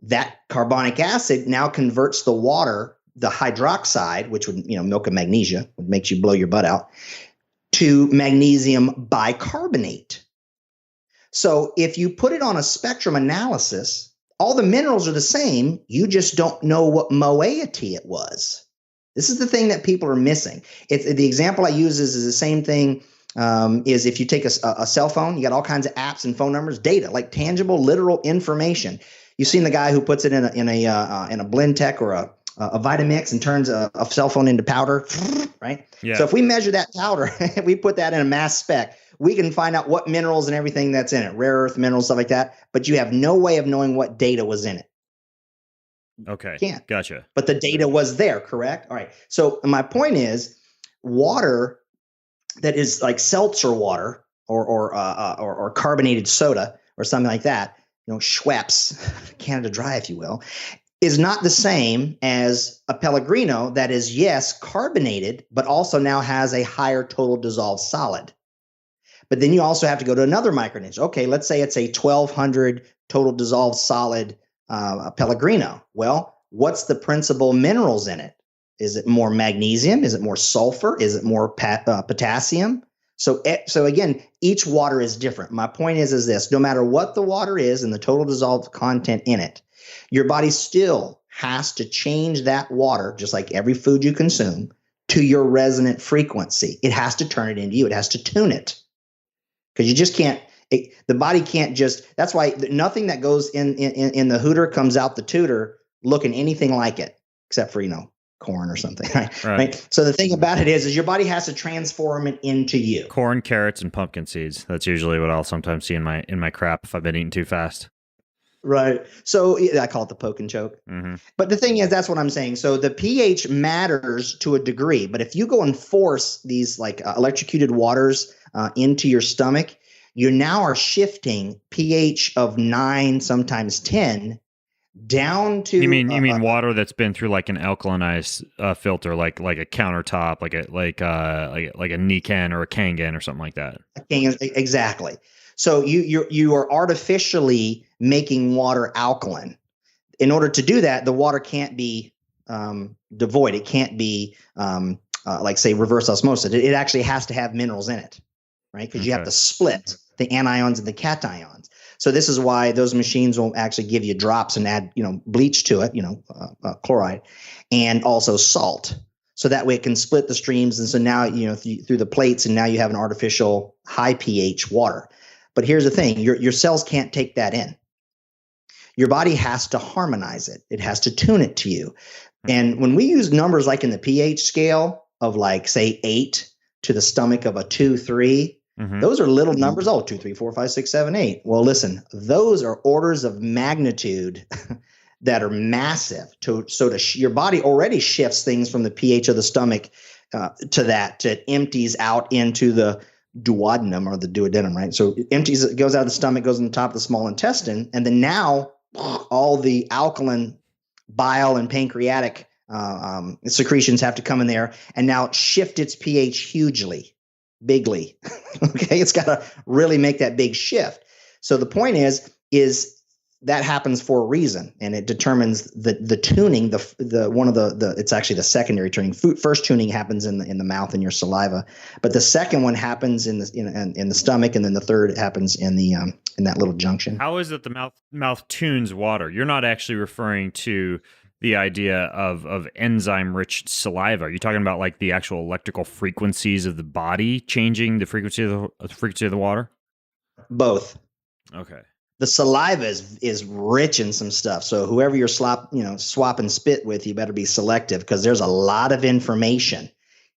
that carbonic acid now converts the water, the hydroxide, which would, milk of magnesia, would make you blow your butt out, to magnesium bicarbonate. So if you put it on a spectrum analysis, all the minerals are the same. You just don't know what moiety it was. This is the thing that people are missing. The example I use is the same thing. Is if you take a cell phone, you got all kinds of apps and phone numbers, data, like tangible, literal information. You've seen the guy who puts it in a blend tech or a Vitamix and turns a cell phone into powder, right? Yeah. So if we measure that powder, we put that in a mass spec, we can find out what minerals and everything that's in it, rare earth minerals, stuff like that. But you have no way of knowing what data was in it. Okay. You can't. Gotcha. But the data was there, correct? All right. So my point is, water that is like seltzer water or carbonated soda or something like that, Schweppes, Canada Dry, if you will, is not the same as a Pellegrino that is, yes, carbonated, but also now has a higher total dissolved solid. But then you also have to go to another micronutrient. Okay, let's say it's a 1200 total dissolved solid Pellegrino. Well, what's the principal minerals in it? Is it more magnesium? Is it more sulfur? Is it more potassium? So again, each water is different. My point is this: no matter what the water is and the total dissolved content in it, your body still has to change that water, just like every food you consume, to your resonant frequency. It has to turn it into you. It has to tune it, because you just can't. The body can't just. That's why nothing that goes in the hooter comes out the tooter looking anything like it, except for corn or something, right? Right. So the thing about it is your body has to transform it into you. Corn, carrots, and pumpkin seeds. That's usually what I'll sometimes see in my crap if I've been eating too fast. Right. So I call it the poke and choke. Mm-hmm. But the thing is, that's what I'm saying. So the pH matters to a degree, but if you go and force these like electrocuted waters into your stomach, you now are shifting pH of 9, sometimes 10, down to. You mean water that's been through like an alkalinized filter, like a countertop, like a Nikan or a Kangen or something like that. Exactly. So you are artificially making water alkaline. In order to do that, the water can't be devoid. It can't be like say reverse osmosis. It actually has to have minerals in it, right? Because you have to split the anions and the cations. So this is why those machines will actually give you drops and add bleach to it, chloride, and also salt. So that way it can split the streams. And so now, through the plates, and now you have an artificial high pH water. But here's the thing, your cells can't take that in. Your body has to harmonize it. It has to tune it to you. And when we use numbers like in the pH scale of like, say, 8 to the stomach of a 2, 3, those are little numbers. 2, 3, 4, 5, 6, 7, 8. Well, listen, those are orders of magnitude that are massive. Your body already shifts things from the pH of the stomach to that. It empties out into the duodenum or the duodenum, right? So it goes out of the stomach, goes in the top of the small intestine, and then now all the alkaline bile and pancreatic secretions have to come in there and now shift its pH bigly. Okay, it's got to really make that big shift. So the point is that happens for a reason, and it determines the tuning. It's actually the secondary tuning. First tuning happens in the mouth and your saliva, but the second one happens in the stomach, and then the third happens in that little junction. How is it the mouth tunes water? You're not actually referring to the idea of enzyme-rich saliva. Are you talking about like the actual electrical frequencies of the body changing the frequency of the water? Both. Okay. The saliva is rich in some stuff. So whoever you're swap and spit with, you better be selective because there's a lot of information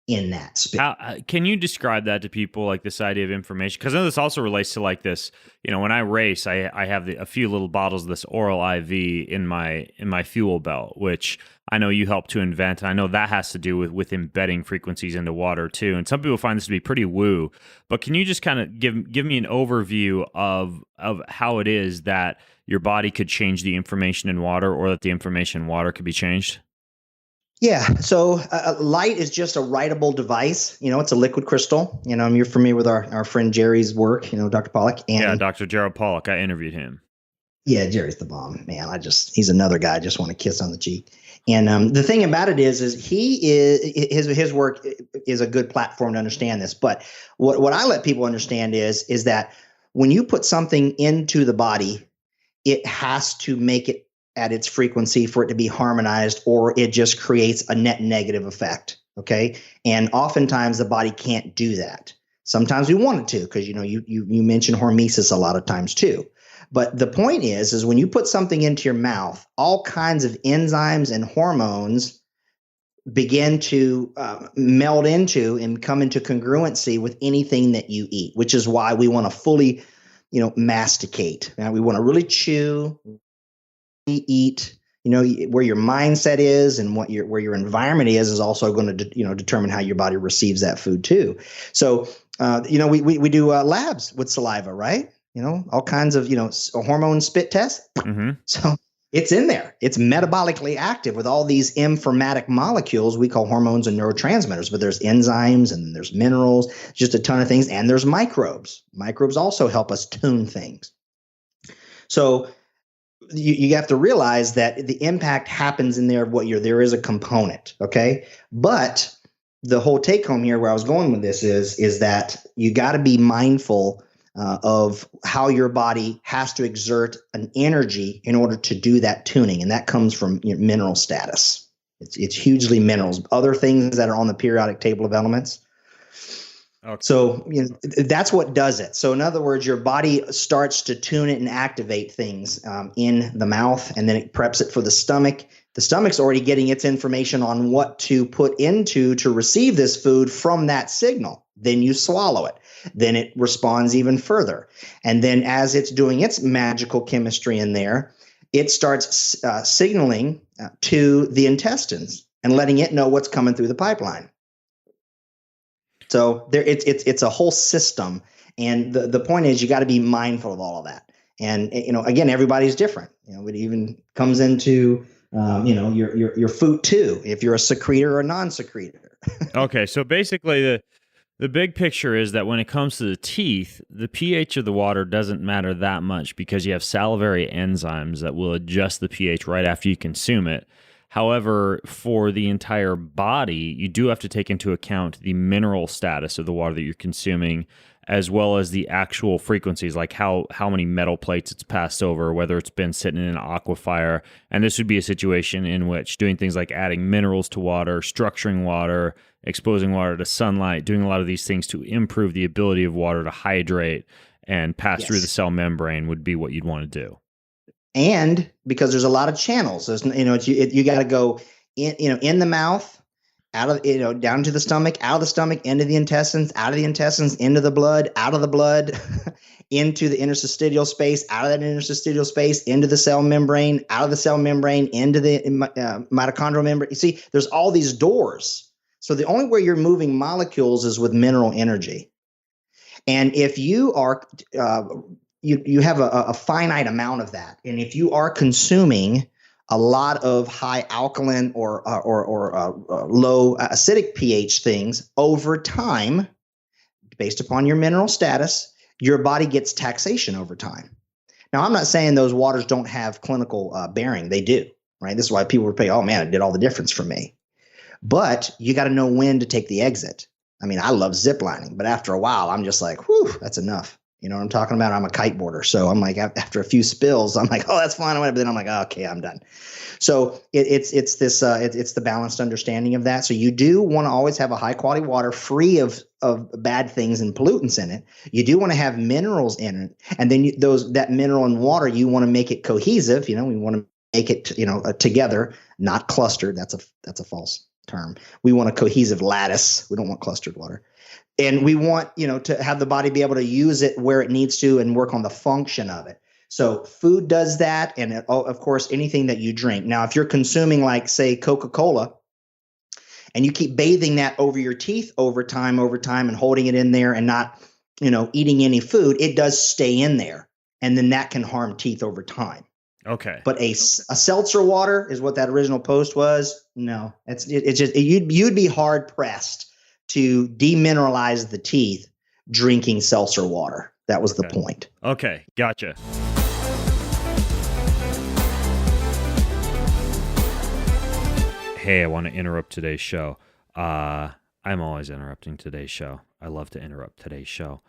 in that spit. Can you describe that to people, like this idea of information? Because I know this also relates to like this, when I race, I have a few little bottles of this oral IV in my fuel belt, which I know you helped to invent. And I know that has to do with embedding frequencies into water too. And some people find this to be pretty woo, but can you just kind of give me an overview of how it is that your body could change the information in water, or that the information in water could be changed? Yeah. So light is just a writable device. It's a liquid crystal. You're familiar with our friend Jerry's work, Dr. Pollack. And Dr. Gerald Pollack. I interviewed him. Yeah, Jerry's the bomb, man. He's another guy I just want to kiss on the cheek. And the thing about it is his work is a good platform to understand this. But what I let people understand is that when you put something into the body, it has to make it at its frequency for it to be harmonized, or it just creates a net negative effect. Okay. And oftentimes the body can't do that. Sometimes we want it to, because, you mentioned hormesis a lot of times too. But the point is when you put something into your mouth, all kinds of enzymes and hormones begin to meld into and come into congruency with anything that you eat, which is why we want to fully, masticate. Now, we want to really chew, eat, where your mindset is and where your environment is also going to determine how your body receives that food too. So we do labs with saliva, right? All kinds of hormone spit tests. Mm-hmm. So it's in there. It's metabolically active with all these informatic molecules we call hormones and neurotransmitters. But there's enzymes and there's minerals, just a ton of things, and there's microbes. Microbes also help us tune things. So you have to realize that the impact happens in there. There is a component, okay? But the whole take home here, where I was going with this is that you got to be mindful of how your body has to exert an energy in order to do that tuning, and that comes from mineral status. It's hugely minerals. Other things that are on the periodic table of elements. Okay. So that's what does it. So in other words, your body starts to tune it and activate things in the mouth, and then it preps it for the stomach. The stomach's already getting its information on what to put into to receive this food from that signal. Then you swallow it. Then it responds even further. And then as it's doing its magical chemistry in there, it starts signaling to the intestines and letting it know what's coming through the pipeline. So it's a whole system. And the point is, you got to be mindful of all of that. And, again, everybody's different. It even comes into, your food too, if you're a secretor or a non-secretor. Okay. So basically the big picture is that when it comes to the teeth, the pH of the water doesn't matter that much because you have salivary enzymes that will adjust the pH right after you consume it. However, for the entire body, you do have to take into account the mineral status of the water that you're consuming, as well as the actual frequencies, like how many metal plates it's passed over, whether it's been sitting in an aquifer. And this would be a situation in which doing things like adding minerals to water, structuring water, exposing water to sunlight, doing a lot of these things to improve the ability of water to hydrate and pass through the cell membrane would be what you'd want to do. And because there's a lot of channels, there's, you got to go in the mouth, out of, down to the stomach, out of the stomach, into the intestines, out of the intestines, into the blood, out of the blood, into the interstitial space, out of that interstitial space, into the cell membrane, out of the cell membrane, into the mitochondrial membrane. You see, there's all these doors. So the only way you're moving molecules is with mineral energy. And if you are, you have a finite amount of that. And if you are consuming a lot of high alkaline or low acidic pH things over time, based upon your mineral status, your body gets taxation over time. Now, I'm not saying those waters don't have clinical bearing. They do, right? This is why people would say, oh man, it did all the difference for me. But you got to know when to take the exit. I mean, I love ziplining, but after a while, I'm just like, whew, that's enough. You know what I'm talking about? I'm a kiteboarder. So I'm like, after a few spills, I'm like, oh, that's fine. But then I'm like, oh, okay, I'm done. So it's the balanced understanding of that. So you do want to always have a high quality water free of bad things and pollutants in it. You do want to have minerals in it. And then that mineral and water, you want to make it cohesive. We want to make it, together, not clustered. That's a false term. We want a cohesive lattice. We don't want clustered water. And we want, to have the body be able to use it where it needs to and work on the function of it. So food does that. And of course, anything that you drink. Now, if you're consuming like, say, Coca-Cola, and you keep bathing that over your teeth over time and holding it in there and not, eating any food, it does stay in there. And then that can harm teeth over time. Okay. But a seltzer water is what that original post was. No, it's just, you'd be hard pressed to demineralize the teeth drinking seltzer water. That was the point. Okay, gotcha. Hey, I want to interrupt today's show. I'm always interrupting today's show. I love to interrupt today's show.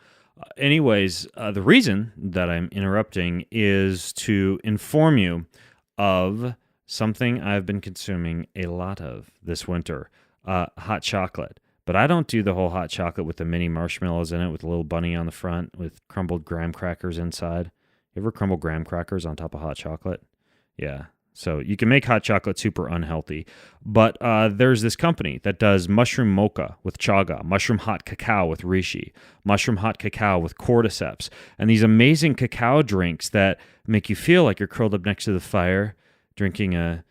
Anyways, the reason that I'm interrupting is to inform you of something I've been consuming a lot of this winter, hot chocolate. But I don't do the whole hot chocolate with the mini marshmallows in it with a little bunny on the front with crumbled graham crackers inside. You ever crumble graham crackers on top of hot chocolate? Yeah. So you can make hot chocolate super unhealthy. But there's this company that does mushroom mocha with chaga, mushroom hot cacao with reishi, mushroom hot cacao with cordyceps, and these amazing cacao drinks that make you feel like you're curled up next to the fire, drinking a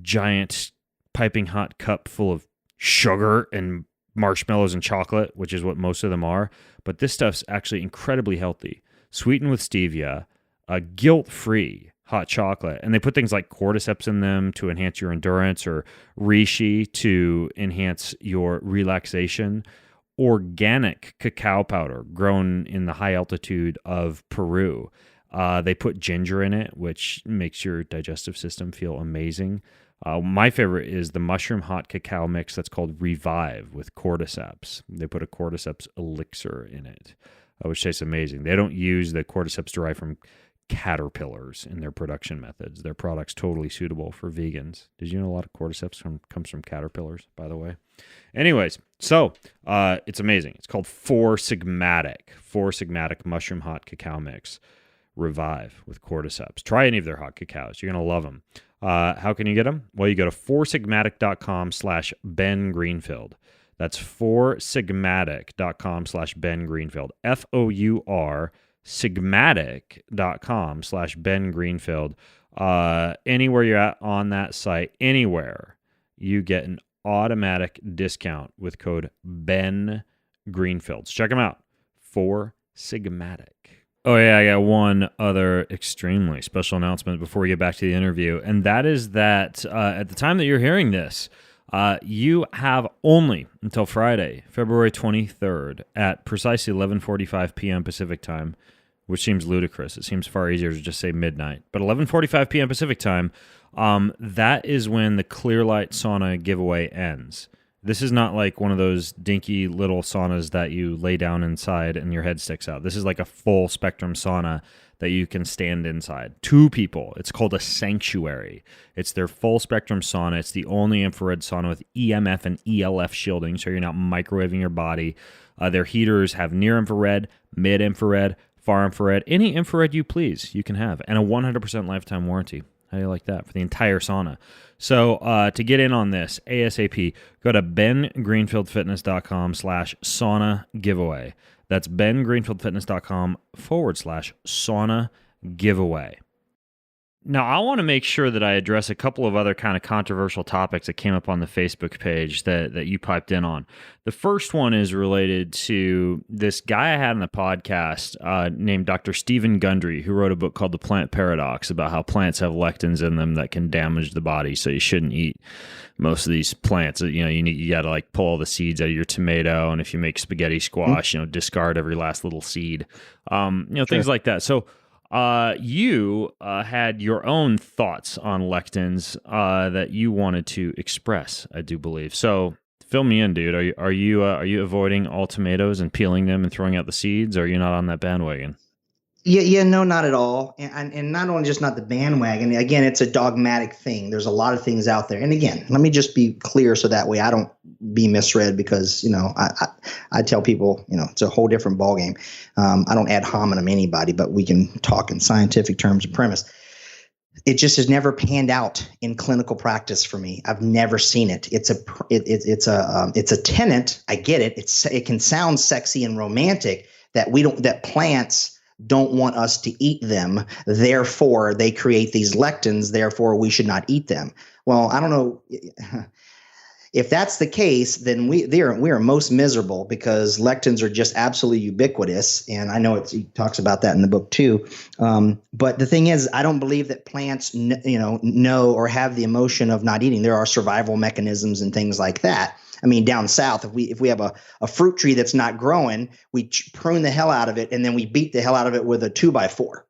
giant piping hot cup full of sugar and marshmallows and chocolate, which is what most of them are. But this stuff's actually incredibly healthy. Sweetened with stevia, guilt-free hot chocolate. And they put things like cordyceps in them to enhance your endurance, or reishi to enhance your relaxation. Organic cacao powder grown in the high altitude of Peru. They put ginger in it, which makes your digestive system feel amazing. My favorite is the mushroom hot cacao mix that's called Revive with cordyceps. They put a cordyceps elixir in it, which tastes amazing. They don't use the cordyceps derived from caterpillars in their production methods. Their product's totally suitable for vegans. Did you know a lot of cordyceps comes from caterpillars, by the way? Anyways, so it's amazing. It's called 4-Sigmatic mushroom hot cacao mix. Revive with cordyceps. Try any of their hot cacaos. You're going to love them. How can you get them? Well, you go to foursigmatic.com/Ben Greenfield. That's foursigmatic.com/Ben Greenfield. FOUR sigmatic.com/Ben Greenfield. Anywhere you're at on that site, anywhere, you get an automatic discount with code Ben Greenfield. Check them out. Four Sigmatic. Oh, yeah, I got one other extremely special announcement before we get back to the interview, and that is that at the time that you're hearing this, you have only until Friday, February 23rd at precisely 11:45 p.m. Pacific time, which seems ludicrous. It seems far easier to just say midnight. But 11:45 p.m. Pacific time, that is when the Clearlight sauna giveaway ends. This is not like one of those dinky little saunas that you lay down inside and your head sticks out. This is like a full spectrum sauna that you can stand inside. 2 people. It's called a sanctuary. It's their full spectrum sauna. It's the only infrared sauna with EMF and ELF shielding, so you're not microwaving your body. Their heaters have near infrared, mid infrared, far infrared, any infrared you please, you can have, and a 100% lifetime warranty. How do you like that for the entire sauna? So to get in on this ASAP, go to bengreenfieldfitness.com/sauna giveaway. That's bengreenfieldfitness.com/sauna giveaway. Now, I want to make sure that I address a couple of other kind of controversial topics that came up on the Facebook page that you piped in on. The first one is related to this guy I had on the podcast named Dr. Stephen Gundry, who wrote a book called The Plant Paradox about how plants have lectins in them that can damage the body, so you shouldn't eat most of these plants. You got to like pull all the seeds out of your tomato, and if you make spaghetti squash, discard every last little seed, Sure. things like that. So you had your own thoughts on lectins that you wanted to express, I do believe. So fill me in, dude. Are you avoiding all tomatoes and peeling them and throwing out the seeds, or are you not on that bandwagon? Yeah, no, not at all. And not only just not the bandwagon. Again, it's a dogmatic thing. There's a lot of things out there. And again, let me just be clear so that way I don't be misread, because, I tell people, it's a whole different ballgame. I don't ad hominem anybody, but we can talk in scientific terms and premise. It just has never panned out in clinical practice for me. I've never seen it. It's a tenet. I get it. It can sound sexy and romantic that plants don't want us to eat them. Therefore, they create these lectins. Therefore, we should not eat them. Well, I don't know. If that's the case, then we are most miserable, because lectins are just absolutely ubiquitous. And I know he talks about that in the book too. But the thing is, I don't believe that plants know or have the emotion of not eating. There are survival mechanisms and things like that. I mean, down south, if we have a fruit tree that's not growing, we prune the hell out of it, and then we beat the hell out of it with a 2x4,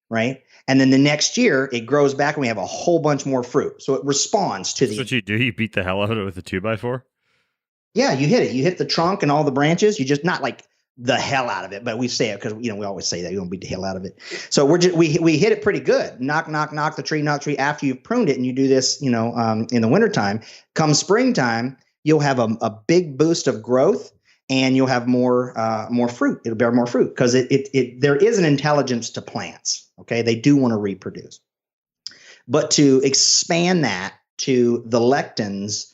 right? And then the next year it grows back and we have a whole bunch more fruit. So it responds to That's what you do? You beat the hell out of it with a 2x4? Yeah, you hit it. You hit the trunk and all the branches. You just not like the hell out of it, but we say it because we always say that you don't beat the hell out of it. So we hit it pretty good. Knock the tree after you've pruned it, and you do this, in the wintertime. Come springtime, you'll have a big boost of growth, and you'll have more fruit. It'll bear more fruit because there is an intelligence to plants. Okay, they do want to reproduce, but to expand that to the lectins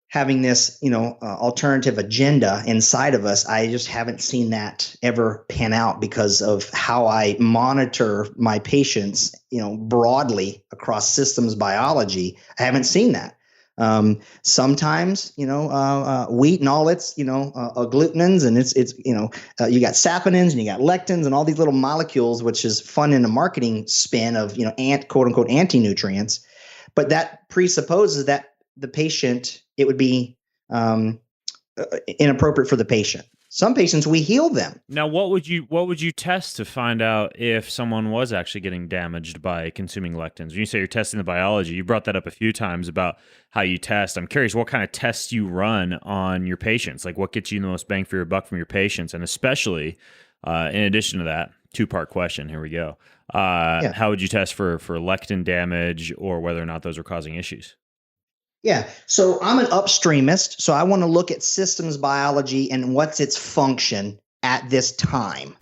having this, alternative agenda inside of us, I just haven't seen that ever pan out because of how I monitor my patients, broadly across systems biology. I haven't seen that. Sometimes, wheat and all its, agglutinins, and it's you got saponins and you got lectins and all these little molecules, which is fun in a marketing spin of, quote unquote anti-nutrients. But that presupposes that the patient, it would be inappropriate for the patient. Some patients, we heal them. Now, what would you test to find out if someone was actually getting damaged by consuming lectins? When you say you're testing the biology, you brought that up a few times about how you test. I'm curious what kind of tests you run on your patients. Like, what gets you the most bang for your buck from your patients? And especially, in addition to that, 2-part question. Here we go. How would you test for lectin damage or whether or not those are causing issues? Yeah. So I'm an upstreamist. So I want to look at systems biology and what's its function at this time.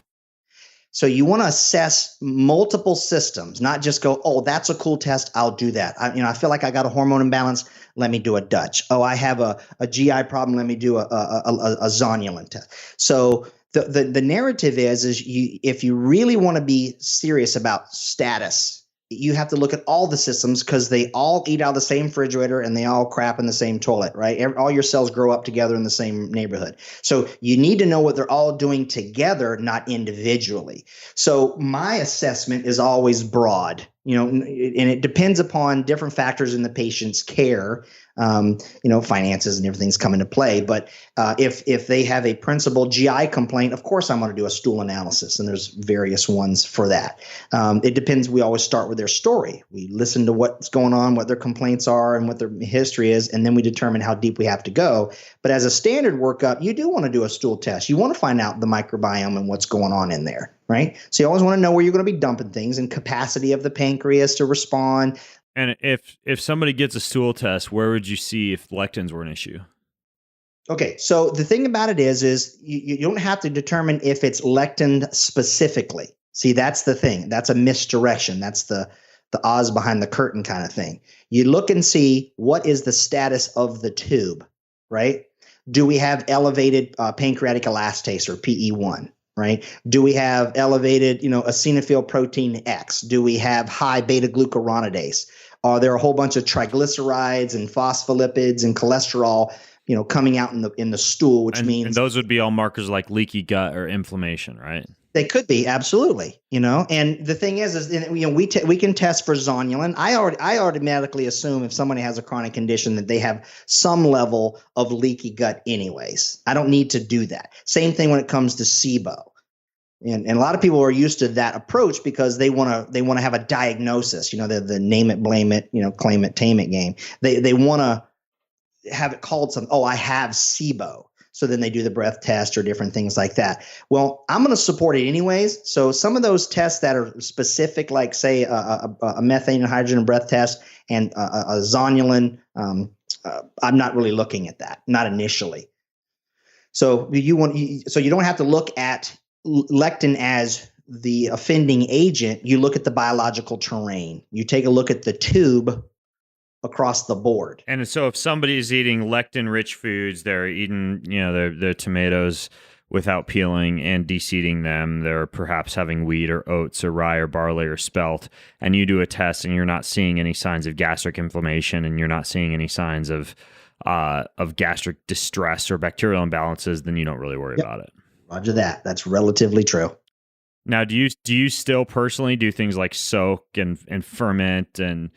So you want to assess multiple systems, not just go, oh, that's a cool test, I'll do that. I feel like I got a hormone imbalance, let me do a Dutch. Oh, I have a GI problem, let me do a zonulin test. So the narrative is if you really want to be serious about status, you have to look at all the systems because they all eat out of the same refrigerator and they all crap in the same toilet, right? All your cells grow up together in the same neighborhood. So you need to know what they're all doing together, not individually. So my assessment is always broad, and it depends upon different factors in the patient's care. Finances and everything's come into play. But if they have a principal GI complaint, of course I'm going to do a stool analysis, and there's various ones for that. It depends. We always start with their story. We listen to what's going on, what their complaints are, and what their history is, and then we determine how deep we have to go. But as a standard workup, you do want to do a stool test. You want to find out the microbiome and what's going on in there, right? So you always want to know where you're going to be dumping things and capacity of the pancreas to respond. And if somebody gets a stool test, where would you see if lectins were an issue? Okay, so the thing about it is you don't have to determine if it's lectin specifically. See, that's the thing. That's a misdirection. That's the Oz behind the curtain kind of thing. You look and see what is the status of the tube, right? Do we have elevated pancreatic elastase or PE1? Right? Do we have elevated, eosinophil protein X? Do we have high beta glucuronidase? Are there a whole bunch of triglycerides and phospholipids and cholesterol, coming out in the stool, which means and those would be all markers like leaky gut or inflammation, right? They could be, absolutely. And the thing is we can test for zonulin. I automatically assume if somebody has a chronic condition that they have some level of leaky gut anyways. I don't need to do that. Same thing when it comes to SIBO. And a lot of people are used to that approach because they want to have a diagnosis, the name it, blame it, claim it, tame it game. They want to have it called something. Oh, I have SIBO. So then they do the breath test or different things like that. Well, I'm going to support it anyways. So some of those tests that are specific, like say a methane and hydrogen breath test and a zonulin, I'm not really looking at that, not initially. So you don't have to look at lectin as the offending agent. You look at the biological terrain. You take a look at the tube across the board. And so if somebody is eating lectin-rich foods, they're eating, their tomatoes without peeling and de-seeding them, they're perhaps having wheat or oats or rye or barley or spelt, and you do a test and you're not seeing any signs of gastric inflammation and you're not seeing any signs of gastric distress or bacterial imbalances, then you don't really worry about it. Roger that. That's relatively true. Now, do you still personally do things like soak and ferment and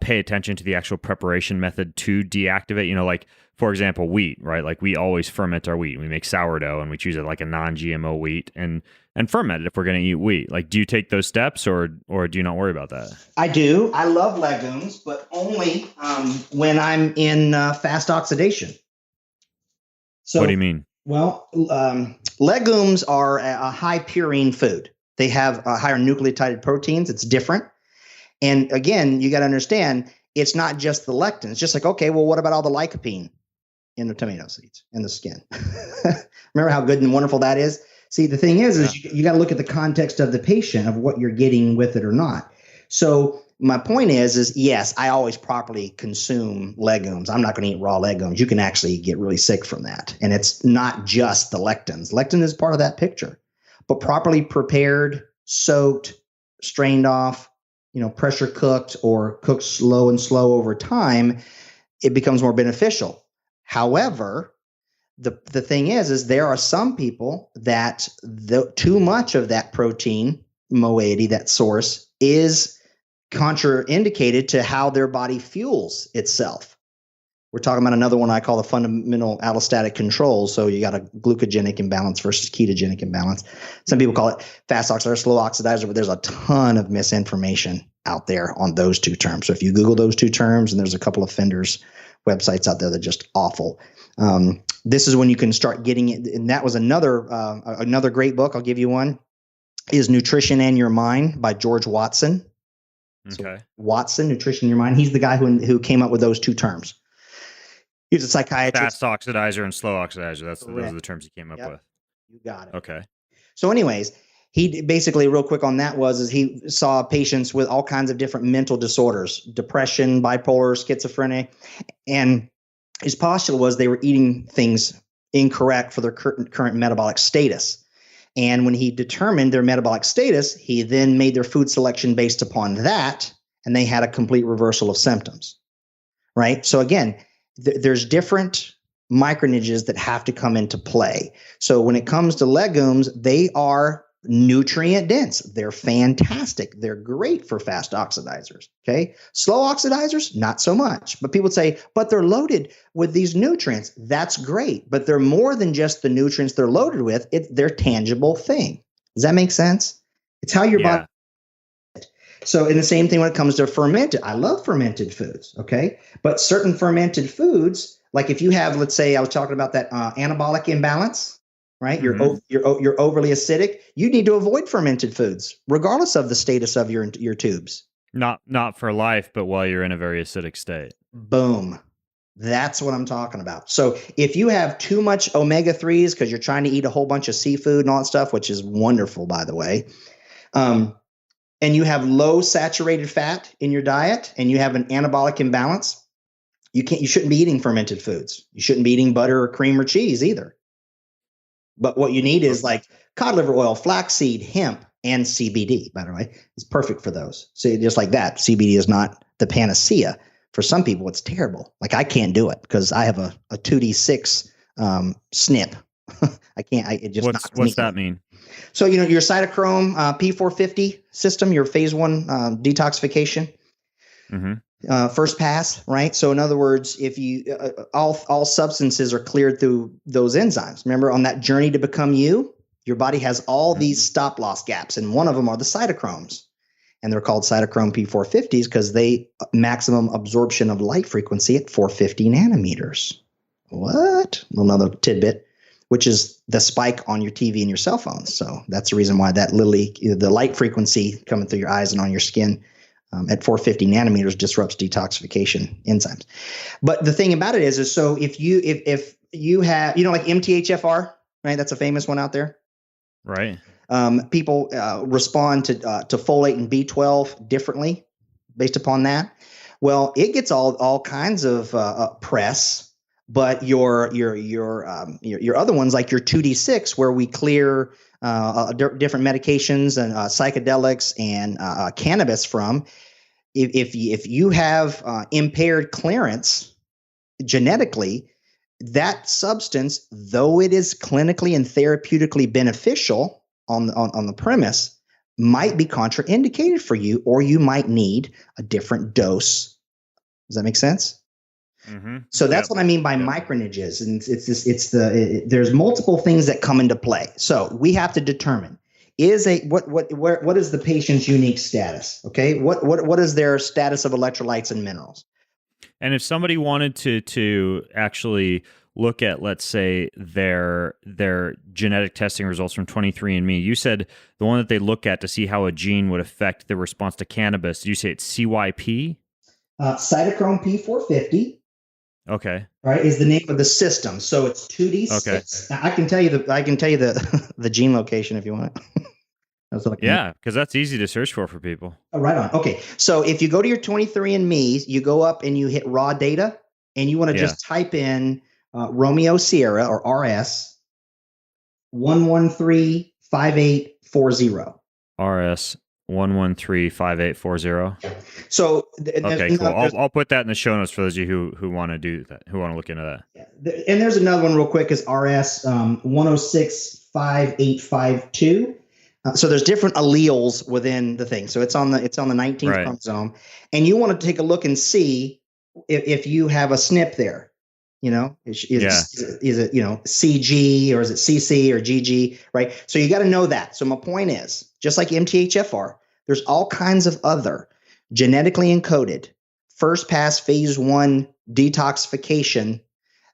pay attention to the actual preparation method to deactivate? Like for example, wheat, right? Like we always ferment our wheat. We make sourdough and we choose it like a non-GMO wheat and ferment it if we're going to eat wheat. Like, do you take those steps or do you not worry about that? I do. I love legumes, but only when I'm in fast oxidation. So what do you mean? Well, legumes are a high purine food. They have higher nucleotide proteins. It's different. And again, you got to understand, it's not just the lectin. It's just like, okay, well, what about all the lycopene in the tomato seeds and the skin? Remember how good and wonderful that is? See, the thing is you got to look at the context of the patient, of what you're getting with it or not. So my point is yes, I always properly consume legumes. I'm not going to eat raw legumes. You can actually get really sick from that. And it's not just the lectins. Lectin is part of that picture. But properly prepared, soaked, strained off, pressure cooked or cooked slow over time, it becomes more beneficial. However, the thing is there are some people that too much of that protein moiety, that source, is contraindicated to how their body fuels itself. We're talking about another one I call the fundamental allostatic control. So you got a glucogenic imbalance versus ketogenic imbalance. Some people call it fast oxidizer, slow oxidizer, but there's a ton of misinformation out there on those two terms. So if you Google those two terms, and there's a couple of Fender's websites out there that are just awful. This is when you can start getting it. And that was another great book. I'll give you one, is Nutrition and Your Mind by George Watson. Okay. So Watson, Nutrition and Your Mind. He's the guy who came up with those two terms. He was a psychiatrist. Fast oxidizer and slow oxidizer. Those are the terms he came up with. You got it. Okay. So anyways, he basically, real quick on that, is he saw patients with all kinds of different mental disorders, depression, bipolar, schizophrenia, and his postulate was they were eating things incorrect for their current metabolic status. And when he determined their metabolic status, he then made their food selection based upon that, and they had a complete reversal of symptoms, right? So again, there's different micronutrients that have to come into play. So when it comes to legumes, they are nutrient dense. They're fantastic. They're great for fast oxidizers. Okay. Slow oxidizers, not so much. But people would say, but they're loaded with these nutrients. That's great. But they're more than just the nutrients they're loaded with. They're a tangible thing. Does that make sense? It's how your body. So, and the same thing when it comes to fermented. I love fermented foods. Okay. But certain fermented foods, like if you have, let's say I was talking about that anabolic imbalance, right? Mm-hmm. You're overly acidic. You need to avoid fermented foods, regardless of the status of your tubes. Not for life, but while you're in a very acidic state. Boom. That's what I'm talking about. So if you have too much omega-3s because you're trying to eat a whole bunch of seafood and all that stuff, which is wonderful, by the way, and you have low saturated fat in your diet and you have an anabolic imbalance, you shouldn't be eating fermented foods. You shouldn't be eating butter or cream or cheese either. But what you need is like cod liver oil, flaxseed, hemp, and CBD, by the way. It's perfect for those. So just like that, CBD is not the panacea. For some people, it's terrible. Like I can't do it because I have a 2D6 SNP. I can't. It just what's that mean? So, your cytochrome P450 system, your phase 1 detoxification. Mm-hmm. First pass, right? So in other words, if you all substances are cleared through those enzymes. Remember, on that journey to become you, your body has all these stop loss gaps, and one of them are the cytochromes, and they're called cytochrome P450s because they maximum absorption of light frequency at 450 nanometers. What? Another tidbit, which is the spike on your TV and your cell phones. So that's the reason why that the light frequency coming through your eyes and on your skin at 450 nanometers disrupts detoxification enzymes. But the thing about it is so if you have, like MTHFR, right? That's a famous one out there. Right. People respond to folate and B12 differently based upon that. Well, it gets all kinds of press, but your other ones, like your 2D6, where we clear different medications and psychedelics and cannabis from. If you have impaired clearance genetically, that substance, though it is clinically and therapeutically beneficial on the premise, might be contraindicated for you, or you might need a different dose. Does that make sense? Mm-hmm. So that's what I mean by micronutrients, and there's multiple things that come into play. So we have to determine what is the patient's unique status? Okay, what is their status of electrolytes and minerals? And if somebody wanted to actually look at, let's say, their genetic testing results from 23andMe, you said the one that they look at to see how a gene would affect the response to cannabis. Did you say it's CYP? Cytochrome P450. Okay. Right, is the name of the system. So it's 2D6. Okay. Now, I can tell you the gene location if you want it. Yeah, because that's easy to search for people. Oh, right on. Okay. So if you go to your 23andMe, you go up and you hit raw data, and you want to just type in Romeo Sierra, or RS1135840. RS1135840. So okay, cool. I'll put that in the show notes for those of you who want to do that, who want to look into that. And there's another one real quick, is RS1065852. So there's different alleles within the thing. So it's on the 19th chromosome, and you want to take a look and see if you have a SNP there. Is it CG, or is it CC or GG, right? So you got to know that. So my point is, just like MTHFR, there's all kinds of other genetically encoded first pass phase 1 detoxification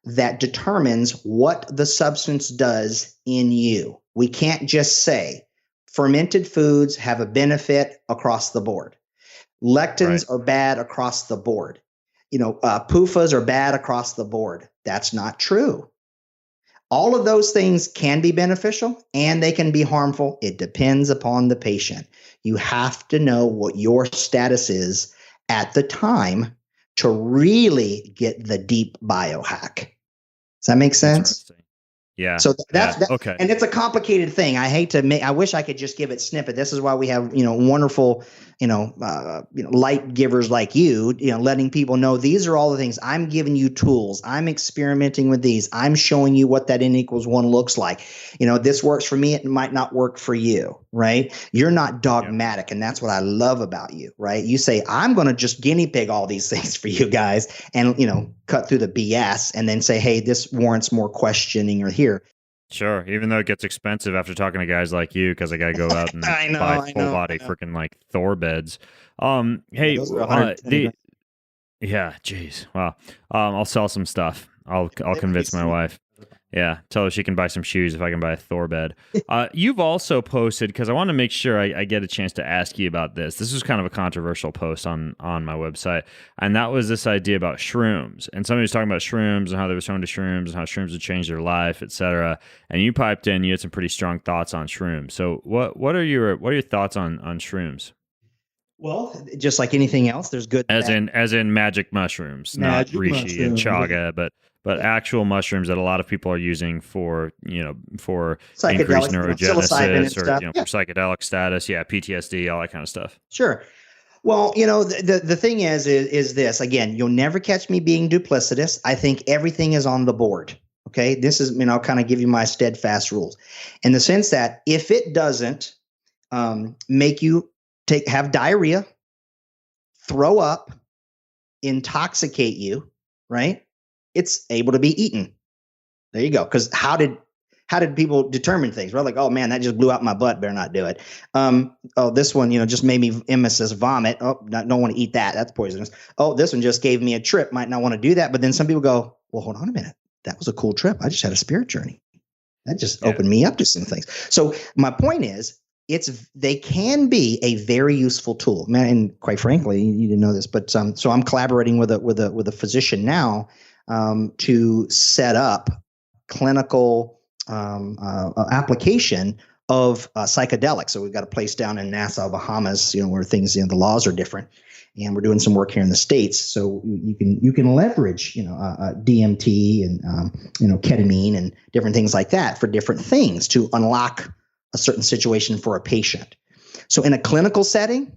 that determines what the substance does in you. We can't just say fermented foods have a benefit across the board. Lectins are bad across the board. PUFAs are bad across the board. That's not true. All of those things can be beneficial and they can be harmful. It depends upon the patient. You have to know what your status is at the time to really get the deep biohack. Does that make sense? Yeah. So that's okay. And it's a complicated thing. I wish I could just give it snippet. This is why we have, wonderful, light givers like you, letting people know these are all the things. I'm giving you tools. I'm experimenting with these. I'm showing you what that N=1 looks like. This works for me. It might not work for you, right? You're not dogmatic. And that's what I love about you, right? You say, I'm going to just guinea pig all these things for you guys and, cut through the BS and then say, hey, this warrants more questioning or here. Sure. Even though it gets expensive after talking to guys like you, because I got to go out and buy full body freaking like Thor beds. Hey, geez. Wow. I'll sell some stuff. I'll convince my wife. Yeah, tell her she can buy some shoes if I can buy a Thor bed. You've also posted, because I want to make sure I get a chance to ask you about this. This was kind of a controversial post on my website, and that was this idea about shrooms. And somebody was talking about shrooms and how they were thrown to shrooms and how shrooms would change their life, etc. And you piped in, you had some pretty strong thoughts on shrooms. So what are your thoughts on shrooms? Well, just like anything else, there's good. As in magic mushrooms, not reishi and chaga, but actual mushrooms that a lot of people are using for increased neurogenesis or for psychedelic status, PTSD, all that kind of stuff. Sure. Well, the thing is this, again, you'll never catch me being duplicitous. I think everything is on the board. Okay. This is, I'll kind of give you my steadfast rules in the sense that if it doesn't make you have diarrhea, throw up, intoxicate you, right? It's able to be eaten. There you go. Because how did people determine things? Well, like, oh man, that just blew out my butt. Better not do it. This one, just made me emesis vomit. Oh, don't want to eat that. That's poisonous. Oh, this one just gave me a trip. Might not want to do that. But then some people go, well, hold on a minute. That was a cool trip. I just had a spirit journey. That just opened me up to some things. So my point is, they can be a very useful tool. Man, and quite frankly, you didn't know this, but so I'm collaborating with a physician now to set up clinical application of psychedelics. So we've got a place down in Nassau, Bahamas, where things, the laws are different, and we're doing some work here in the States. So you can leverage, DMT and ketamine and different things like that for different things to unlock a certain situation for a patient. So in a clinical setting,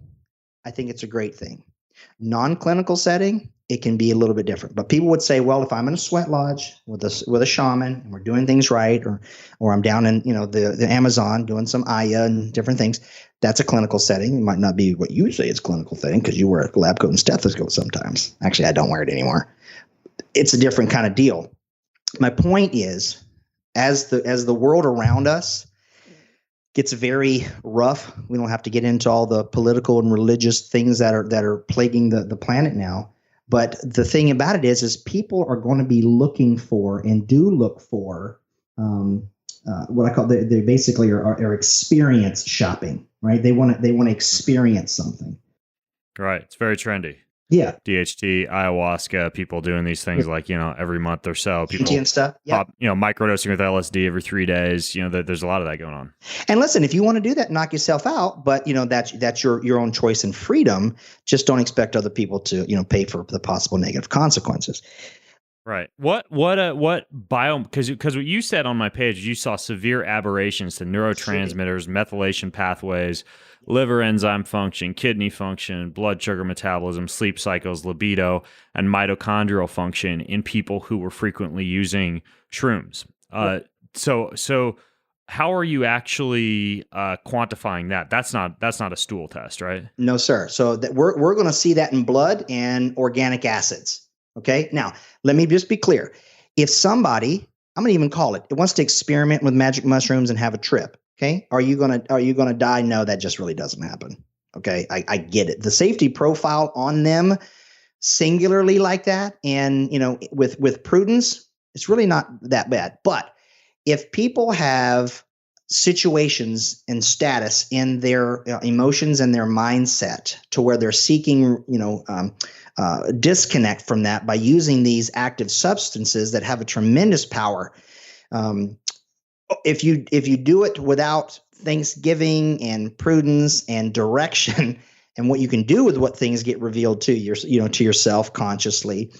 I think it's a great thing. Non-clinical setting, it can be a little bit different. But people would say, well, if I'm in a sweat lodge with a shaman and we're doing things right, or I'm down in the Amazon doing some Aya and different things, that's a clinical setting. It might not be what you say is clinical thing because you wear a lab coat and stethoscope sometimes. Actually, I don't wear it anymore. It's a different kind of deal. My point is, as the world around us gets very rough, we don't have to get into all the political and religious things that are plaguing the planet now. But the thing about it is people are going to be looking for and do look for what I call they basically are experience shopping, right? They want to experience something. Right. It's very trendy. Yeah. DHT, ayahuasca, people doing these things like, every month or so. People and stuff. Yeah. Pop, microdosing with LSD every 3 days. There's a lot of that going on. And listen, if you want to do that, knock yourself out. But, that's your own choice and freedom. Just don't expect other people to, pay for the possible negative consequences. Right. What because what you said on my page, you saw severe aberrations to neurotransmitters, methylation pathways, liver enzyme function, kidney function, blood sugar metabolism, sleep cycles, libido, and mitochondrial function in people who were frequently using shrooms. So how are you actually quantifying that? That's not a stool test, right? No, sir. So we're going to see that in blood and organic acids. Okay. Now, let me just be clear. If somebody, I'm going to even call it wants to experiment with magic mushrooms and have a trip. Okay. Are you going to die? No, that just really doesn't happen. Okay. I get it. The safety profile on them singularly like that. And, with prudence, it's really not that bad. But if people have situations and status in their emotions and their mindset to where they're seeking, disconnect from that by using these active substances that have a tremendous power If you do it without thanksgiving and prudence and direction, and what you can do with what things get revealed to to yourself consciously,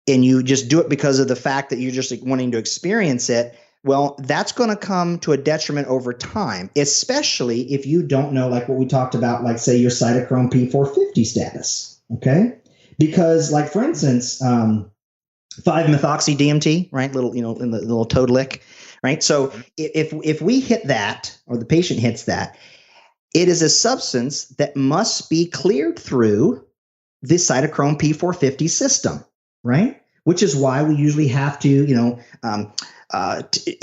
and you just do it because of the fact that you're just wanting to experience it, well, that's going to come to a detriment over time, especially if you don't know, like what we talked about, like say your cytochrome P450 status. Okay, because like for instance, 5-methoxy DMT, right? Little, in the little toad lick. Right. So if we hit that, or the patient hits that, it is a substance that must be cleared through the cytochrome P450 system. Right. Which is why we usually have to,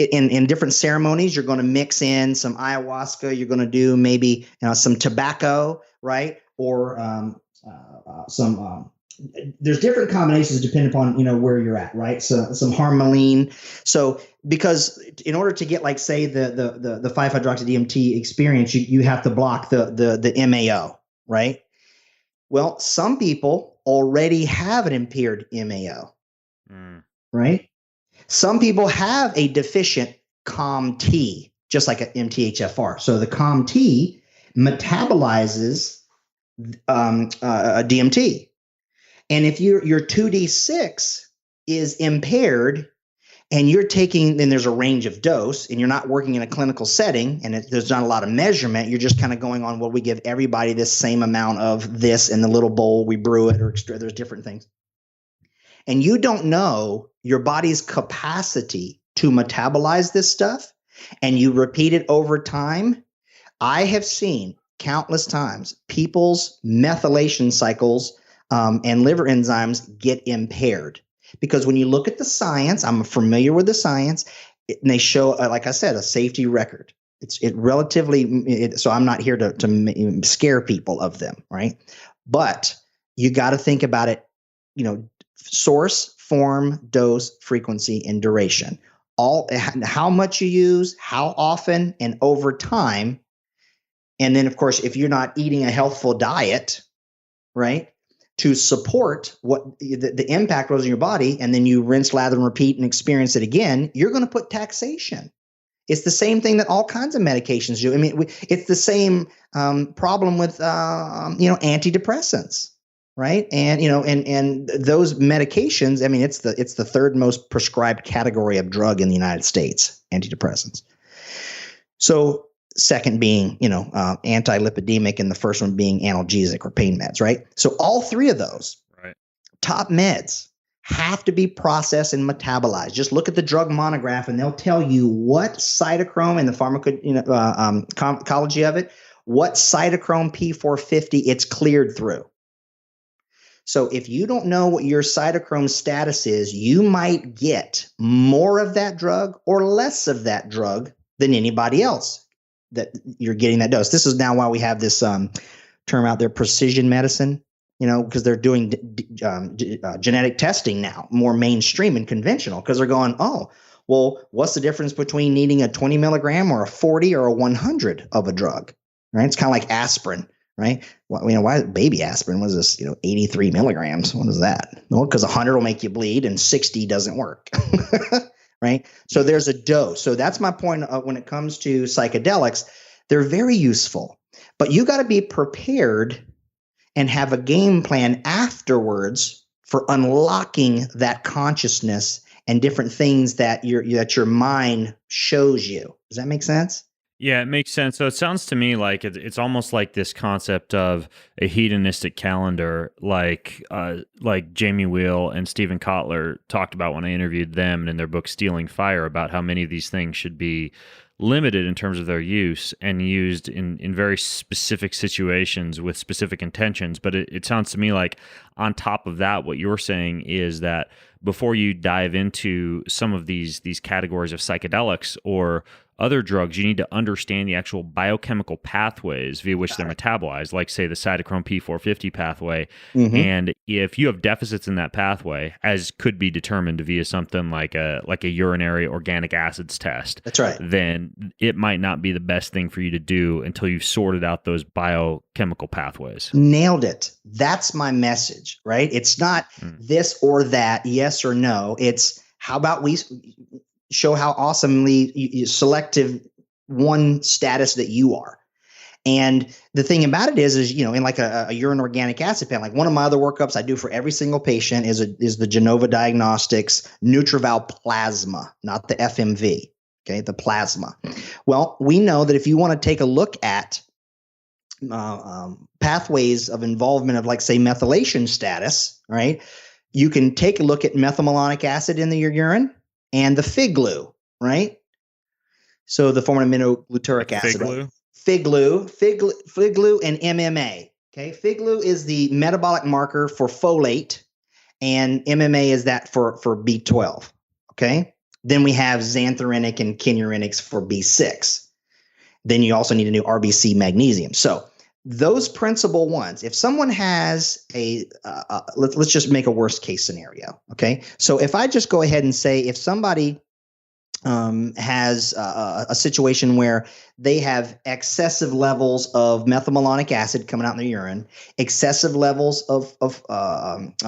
in different ceremonies, you're going to mix in some ayahuasca. You're going to do maybe some tobacco. Right. Or some there's different combinations depending upon, where you're at, right? So some harmaline. So because in order to get, like, say the 5-hydroxy-DMT experience, you have to block the MAO, right? Well, some people already have an impaired MAO, right? Some people have a deficient COMT, just like an MTHFR. So the COMT metabolizes a DMT. And if your 2D6 is impaired and you're taking, then there's a range of dose and you're not working in a clinical setting and there's not a lot of measurement, you're just kind of going on, well, we give everybody this same amount of this in the little bowl, we brew it, or there's different things. And you don't know your body's capacity to metabolize this stuff, and you repeat it over time. I have seen countless times people's methylation cycles and liver enzymes get impaired, because when you look at the science, I'm familiar with the science, and they show, like I said, a safety record. So I'm not here to scare people of them, right? But you got to think about it, source, form, dose, frequency, and duration. How much you use, how often, and over time. And then, of course, if you're not eating a healthful diet, right, to support what the impact was in your body, and then you rinse, lather, and repeat and experience it again, you're going to put taxation. It's the same thing that all kinds of medications do. I mean, it's the same problem with antidepressants, right? And and those medications. I mean, it's the third most prescribed category of drug in the United States, antidepressants. So second being, anti-lipidemic, and the first one being analgesic or pain meds, right? So all three of those top meds have to be processed and metabolized. Just look at the drug monograph and they'll tell you what cytochrome and the pharmacology of it, what cytochrome P450 it's cleared through. So if you don't know what your cytochrome status is, you might get more of that drug or less of that drug than anybody else that you're getting that dose. This is now why we have this term out there, precision medicine, because they're doing genetic testing now, more mainstream and conventional, because they're going, oh, well, what's the difference between needing a 20 milligram or a 40 or a 100 of a drug, right? It's kind of like aspirin, right? Well, why baby aspirin was this, 83 milligrams? What is that? Well, because 100 will make you bleed and 60 doesn't work. Right. So there's a dose. So that's my point when it comes to psychedelics. They're very useful, but you got to be prepared and have a game plan afterwards for unlocking that consciousness and different things that your mind shows you. Does that make sense? Yeah, it makes sense. So it sounds to me like it's almost like this concept of a hedonistic calendar, like Jamie Wheel and Stephen Kotler talked about when I interviewed them, and in their book Stealing Fire, about how many of these things should be limited in terms of their use and used in very specific situations with specific intentions. But it sounds to me like on top of that, what you're saying is that before you dive into some of these categories of psychedelics or other drugs, you need to understand the actual biochemical pathways via which they're metabolized, like, say, the cytochrome P450 pathway. Mm-hmm. And if you have deficits in that pathway, as could be determined via something like a urinary organic acids test, that's right, then it might not be the best thing for you to do until you've sorted out those biochemical pathways. Nailed it. That's my message, right? It's not this or that, yes or no. It's how about we show how awesomely selective one status that you are. And the thing about it is in like a urine organic acid panel, like one of my other workups I do for every single patient is the Genova Diagnostics NutriVal Plasma, not the FMV. Okay, the plasma. Well, we know that if you want to take a look at pathways of involvement of, like, say, methylation status, right? You can take a look at methylmalonic acid in your urine and the fig glue, right? So the form of aminoglutaric acid. Fig glue, and MMA. Okay, fig glue is the metabolic marker for folate, and MMA is that for B12. Okay. Then we have xanthrinic and kinurinics for B6. Then you also need a new RBC magnesium. So those principal ones, if someone has let's just make a worst case scenario. Okay. So if I just go ahead and say, if somebody has a situation where they have excessive levels of methylmalonic acid coming out in their urine, excessive levels of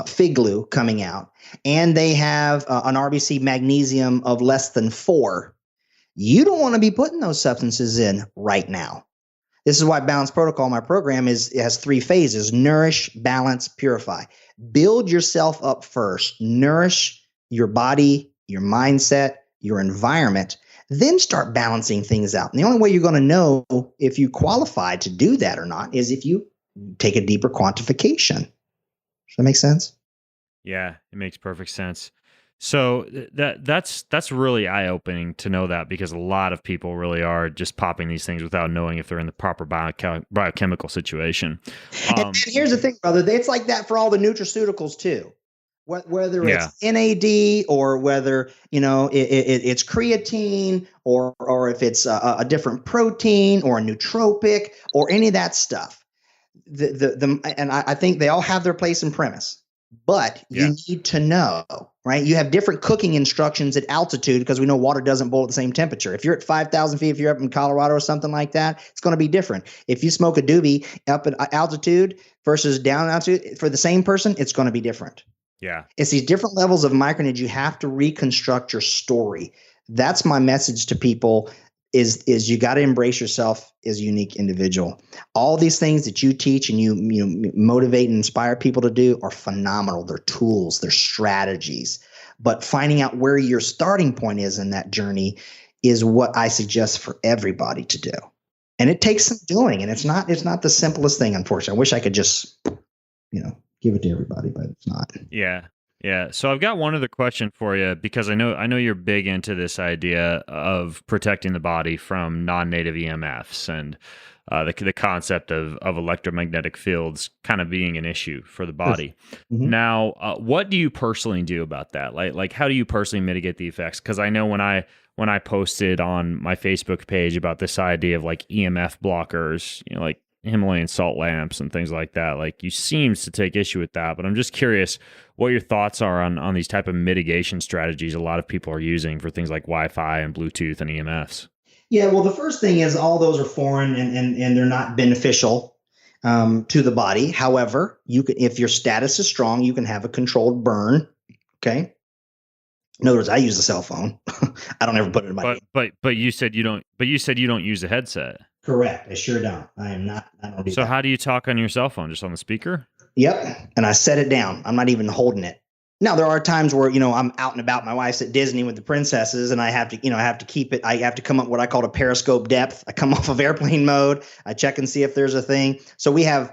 fig glue coming out, and they have an RBC magnesium of less than 4, you don't want to be putting those substances in right now. This is why Balance Protocol, my program, it has 3 phases: nourish, balance, purify. Build yourself up first. Nourish your body, your mindset, your environment, then start balancing things out. And the only way you're going to know if you qualify to do that or not is if you take a deeper quantification. Does that make sense? Yeah, it makes perfect sense. So that's really eye-opening to know that, because a lot of people really are just popping these things without knowing if they're in the proper biochemical situation. And here's the thing, brother. It's like that for all the nutraceuticals too. Whether it's NAD or whether it's creatine or if it's a different protein or a nootropic or any of that stuff. And I think they all have their place and premise, but you need to know, right? You have different cooking instructions at altitude, because we know water doesn't boil at the same temperature. If you're at 5,000 feet, if you're up in Colorado or something like that, it's going to be different. If you smoke a doobie up at altitude versus down altitude, for the same person, it's going to be different. Yeah. It's these different levels of micronage. You have to reconstruct your story. That's my message to people is you got to embrace yourself as a unique individual. All these things that you teach and you motivate and inspire people to do are phenomenal. They're tools, they're strategies. But finding out where your starting point is in that journey is what I suggest for everybody to do. And it takes some doing, and it's not the simplest thing, unfortunately. I wish I could just, give it to everybody, but it's not. Yeah. Yeah. So I've got one other question for you, because I know you're big into this idea of protecting the body from non-native EMFs and the concept of electromagnetic fields kind of being an issue for the body. Mm-hmm. Now, what do you personally do about that? Like how do you personally mitigate the effects? Because I know when I posted on my Facebook page about this idea of like EMF blockers, like Himalayan salt lamps and things like that, like you seems to take issue with that, but I'm just curious what your thoughts are on these type of mitigation strategies a lot of people are using for things like Wi-Fi and Bluetooth and EMFs. Yeah, well, the first thing is all those are foreign and they're not beneficial to the body. However, you can, if your status is strong, you can have a controlled burn. Okay. In other words, I use a cell phone. I don't ever put it in my. But you said you don't. But you said you don't use a headset. Correct. I sure don't. I am not. I don't do so that. How do you talk on your cell phone? Just on the speaker? Yep. And I set it down. I'm not even holding it. Now, there are times where, I'm out and about. My wife's at Disney with the princesses, and I have to keep it. I have to come up what I call a periscope depth. I come off of airplane mode. I check and see if there's a thing. So we have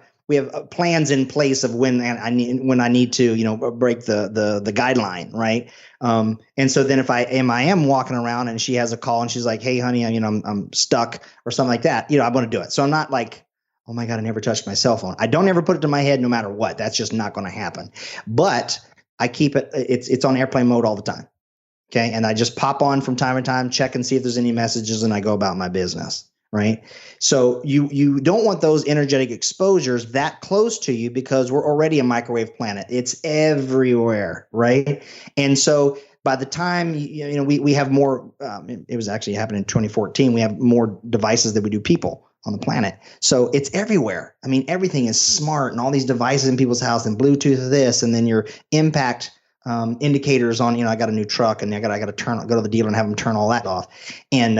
plans in place of when I need to, break the guideline, right? And so then if I am walking around and she has a call and she's like, "Hey, honey, I'm stuck," or something like that, I'm going to do it. So I'm not like, "Oh my God, I never touched my cell phone." I don't ever put it to my head, no matter what. That's just not going to happen. But I keep it. It's on airplane mode all the time. Okay, and I just pop on from time to time, check and see if there's any messages, and I go about my business. Right. So you don't want those energetic exposures that close to you, because we're already a microwave planet. It's everywhere. Right. And so by the time, we have more, it was actually happening in 2014. We have more devices than we do people on the planet. So it's everywhere. I mean, everything is smart, and all these devices in people's house, and Bluetooth this, and then your impact indicators on, I got a new truck and I got to go to the dealer and have them turn all that off. And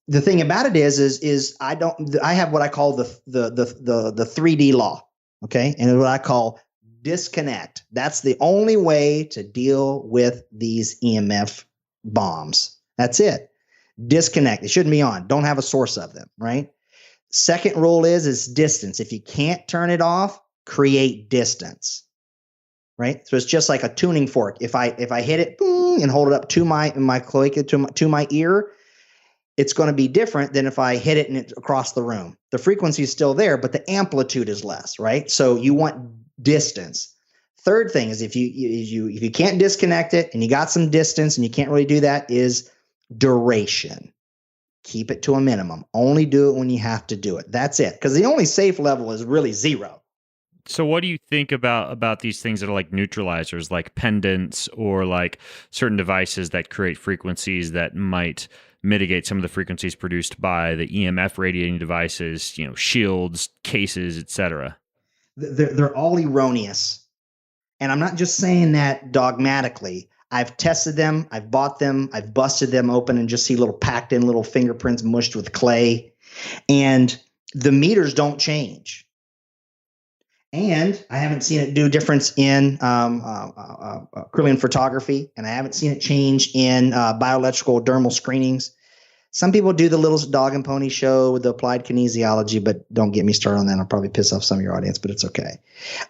the thing about it is I have what I call the 3D law. Okay. And what I call disconnect. That's the only way to deal with these EMF bombs. That's it. Disconnect. It shouldn't be on. Don't have a source of them, right? Second rule is distance. If you can't turn it off, create distance, right? So it's just like a tuning fork. If I hit it and hold it up to my cloaca to my ear, it's going to be different than if I hit it and it's across the room. The frequency is still there, but the amplitude is less, right? So you want distance. Third thing is if you can't disconnect it and you got some distance and you can't really do that, is duration. Keep it to a minimum. Only do it when you have to do it. That's it. Because the only safe level is really 0. So what do you think about these things that are like neutralizers, like pendants or like certain devices that create frequencies that might mitigate some of the frequencies produced by the EMF radiating devices, shields, cases, etc.? They're all erroneous. And I'm not just saying that dogmatically. I've tested them. I've bought them. I've busted them open and just see little packed in little fingerprints mushed with clay. And the meters don't change. And I haven't seen it do a difference in Kirlian photography. And I haven't seen it change in bioelectrical dermal screenings. Some people do the little dog and pony show with the applied kinesiology, but don't get me started on that. I'll probably piss off some of your audience, but it's okay.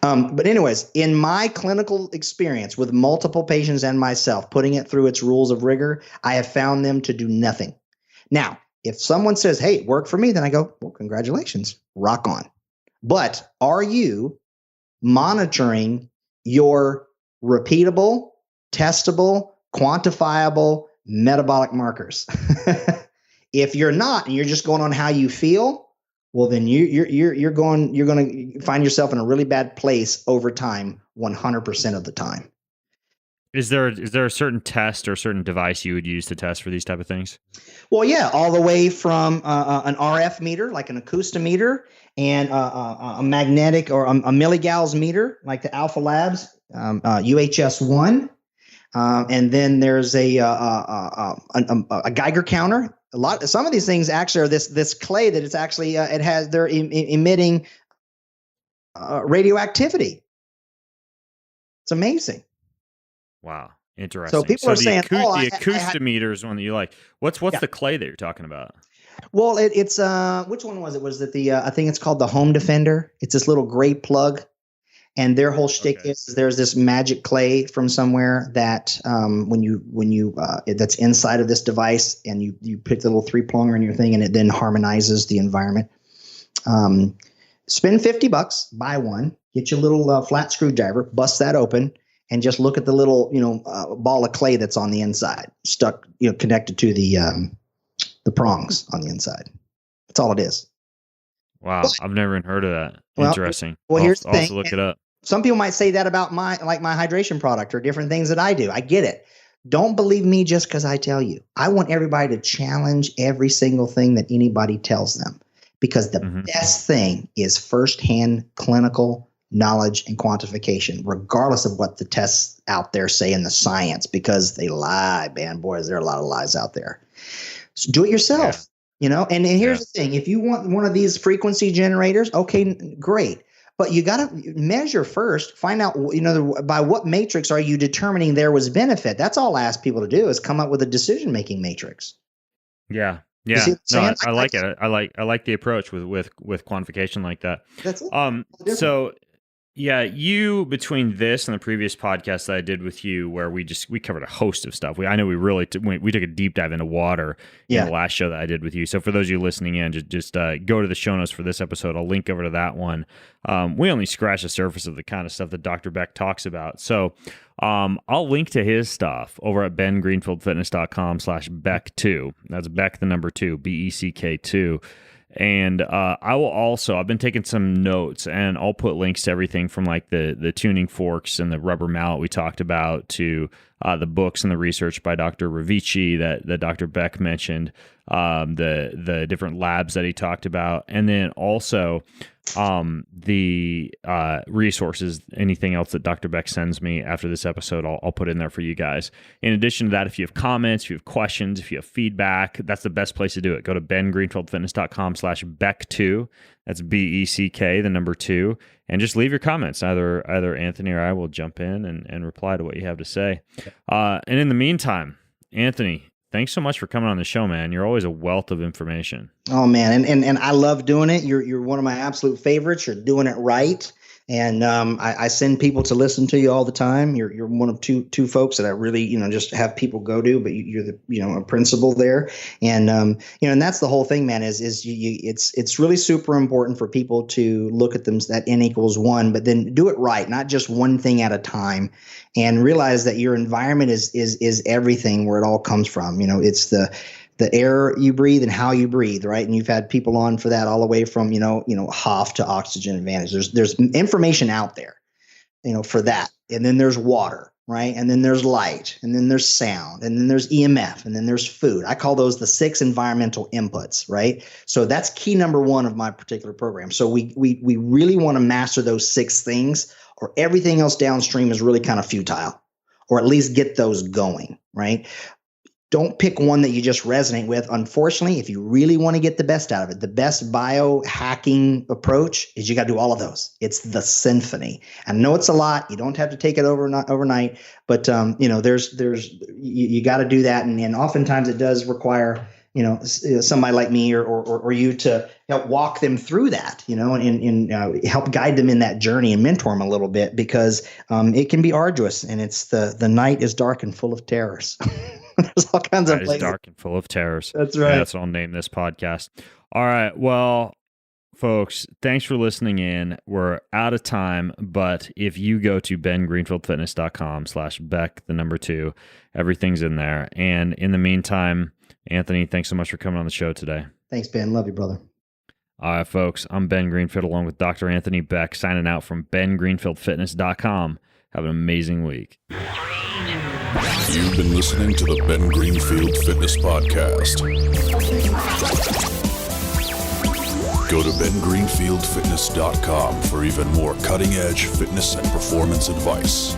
But anyways, in my clinical experience with multiple patients and myself, putting it through its rules of rigor, I have found them to do nothing. Now, if someone says, hey, it worked for me, then I go, well, congratulations, rock on. But are you monitoring your repeatable, testable, quantifiable metabolic markers? If you're not, and you're just going on how you feel, well, then you're going to find yourself in a really bad place over time, 100% of the time. Is there a certain test or a certain device you would use to test for these type of things? Well, yeah, all the way from an RF meter, like an acoustometer, and a magnetic or a milligauss meter, like the Alpha Labs UHS-1. And then there's a Geiger counter. Some of these things actually are this clay that it's actually they're emitting radioactivity. It's amazing. Wow, interesting. So people are saying, the acoustometer is one that you like. What's the clay that you're talking about? Well, it's which one was it? Was it the I think it's called the Home Defender. It's this little gray plug. And their whole shtick is there's this magic clay from somewhere that when you that's inside of this device, and you pick the little 3-plonger in your thing, and it then harmonizes the environment. Spend $50, buy one, get your little flat screwdriver, bust that open, and just look at the little ball of clay that's on the inside, stuck connected to the prongs on the inside. That's all it is. Wow, I've never even heard of that. Interesting. Well, here's the thing. I'll also look it up. Some people might say that about my hydration product or different things that I do. I get it. Don't believe me just because I tell you. I want everybody to challenge every single thing that anybody tells them, because the best thing is firsthand clinical knowledge and quantification, regardless of what the tests out there say in the science, because they lie, man, boys. There are a lot of lies out there. So do it yourself. Yeah. And here's the thing. If you want one of these frequency generators, okay, great. But you got to measure first, find out, by what matrix are you determining there was benefit? That's all I ask people to do, is come up with a decision-making matrix. Yeah. Yeah. No, I like it. I like the approach with quantification like that. That's it. So yeah, you, between this and the previous podcast that I did with you, where we covered a host of stuff. I know we really we took a deep dive into water in the last show that I did with you. So for those of you listening in, just go to the show notes for this episode. I'll link over to that one. We only scratched the surface of the kind of stuff that Dr. Beck talks about. So I'll link to his stuff over at bengreenfieldfitness.com/Beck2. That's Beck the number 2, BECK2. And I've been taking some notes, and I'll put links to everything from like the tuning forks and the rubber mallet we talked about to the books and the research by Dr. Ravici that Dr. Beck mentioned, the different labs that he talked about. And then also the resources, anything else that Dr. Beck sends me after this episode, I'll put in there for you guys. In addition to that, if you have comments, if you have questions, if you have feedback, that's the best place to do it. Go to bengreenfieldfitness.com/Beck2. That's BECK, the number 2, and just leave your comments. Either Anthony or I will jump in and reply to what you have to say. And in the meantime, Anthony, thanks so much for coming on the show, man. You're always a wealth of information. Oh man, and I love doing it. You're one of my absolute favorites. You're doing it right, and I send people to listen to you all the time. You're one of two folks that I really just have people go to, but you're the a principal there, and and that's the whole thing, man. Is it's really super important for people to look at them that N=1, but then do it right, not just one thing at a time, and realize that your environment is everything where it all comes from. It's the air you breathe and how you breathe, right? And you've had people on for that all the way from, HOF to oxygen advantage. There's information out there, for that. And then there's water, right? And then there's light, and then there's sound, and then there's EMF, and then there's food. I call those the 6 environmental inputs, right? So that's key number 1 of my particular program. So we really want to master those 6 things, or everything else downstream is really kind of futile, or at least get those going, right? Don't pick one that you just resonate with. Unfortunately, if you really want to get the best out of it, the best biohacking approach is you got to do all of those. It's the symphony. I know it's a lot. You don't have to take it overnight, but there's you got to do that, and oftentimes it does require somebody like me or you to help walk them through that, and help guide them in that journey and mentor them a little bit, because it can be arduous, and it's the night is dark and full of terrors. There's all kinds of places. It's dark and full of terrors. That's right. And that's what I'll name this podcast. All right. Well, folks, thanks for listening in. We're out of time, but if you go to bengreenfieldfitness.com/Beck, the number 2, everything's in there. And in the meantime, Anthony, thanks so much for coming on the show today. Thanks, Ben. Love you, brother. All right, folks. I'm Ben Greenfield along with Dr. Anthony Beck, signing out from bengreenfieldfitness.com. Have an amazing week. You've been listening to the Ben Greenfield Fitness Podcast. Go to bengreenfieldfitness.com for even more cutting-edge fitness and performance advice.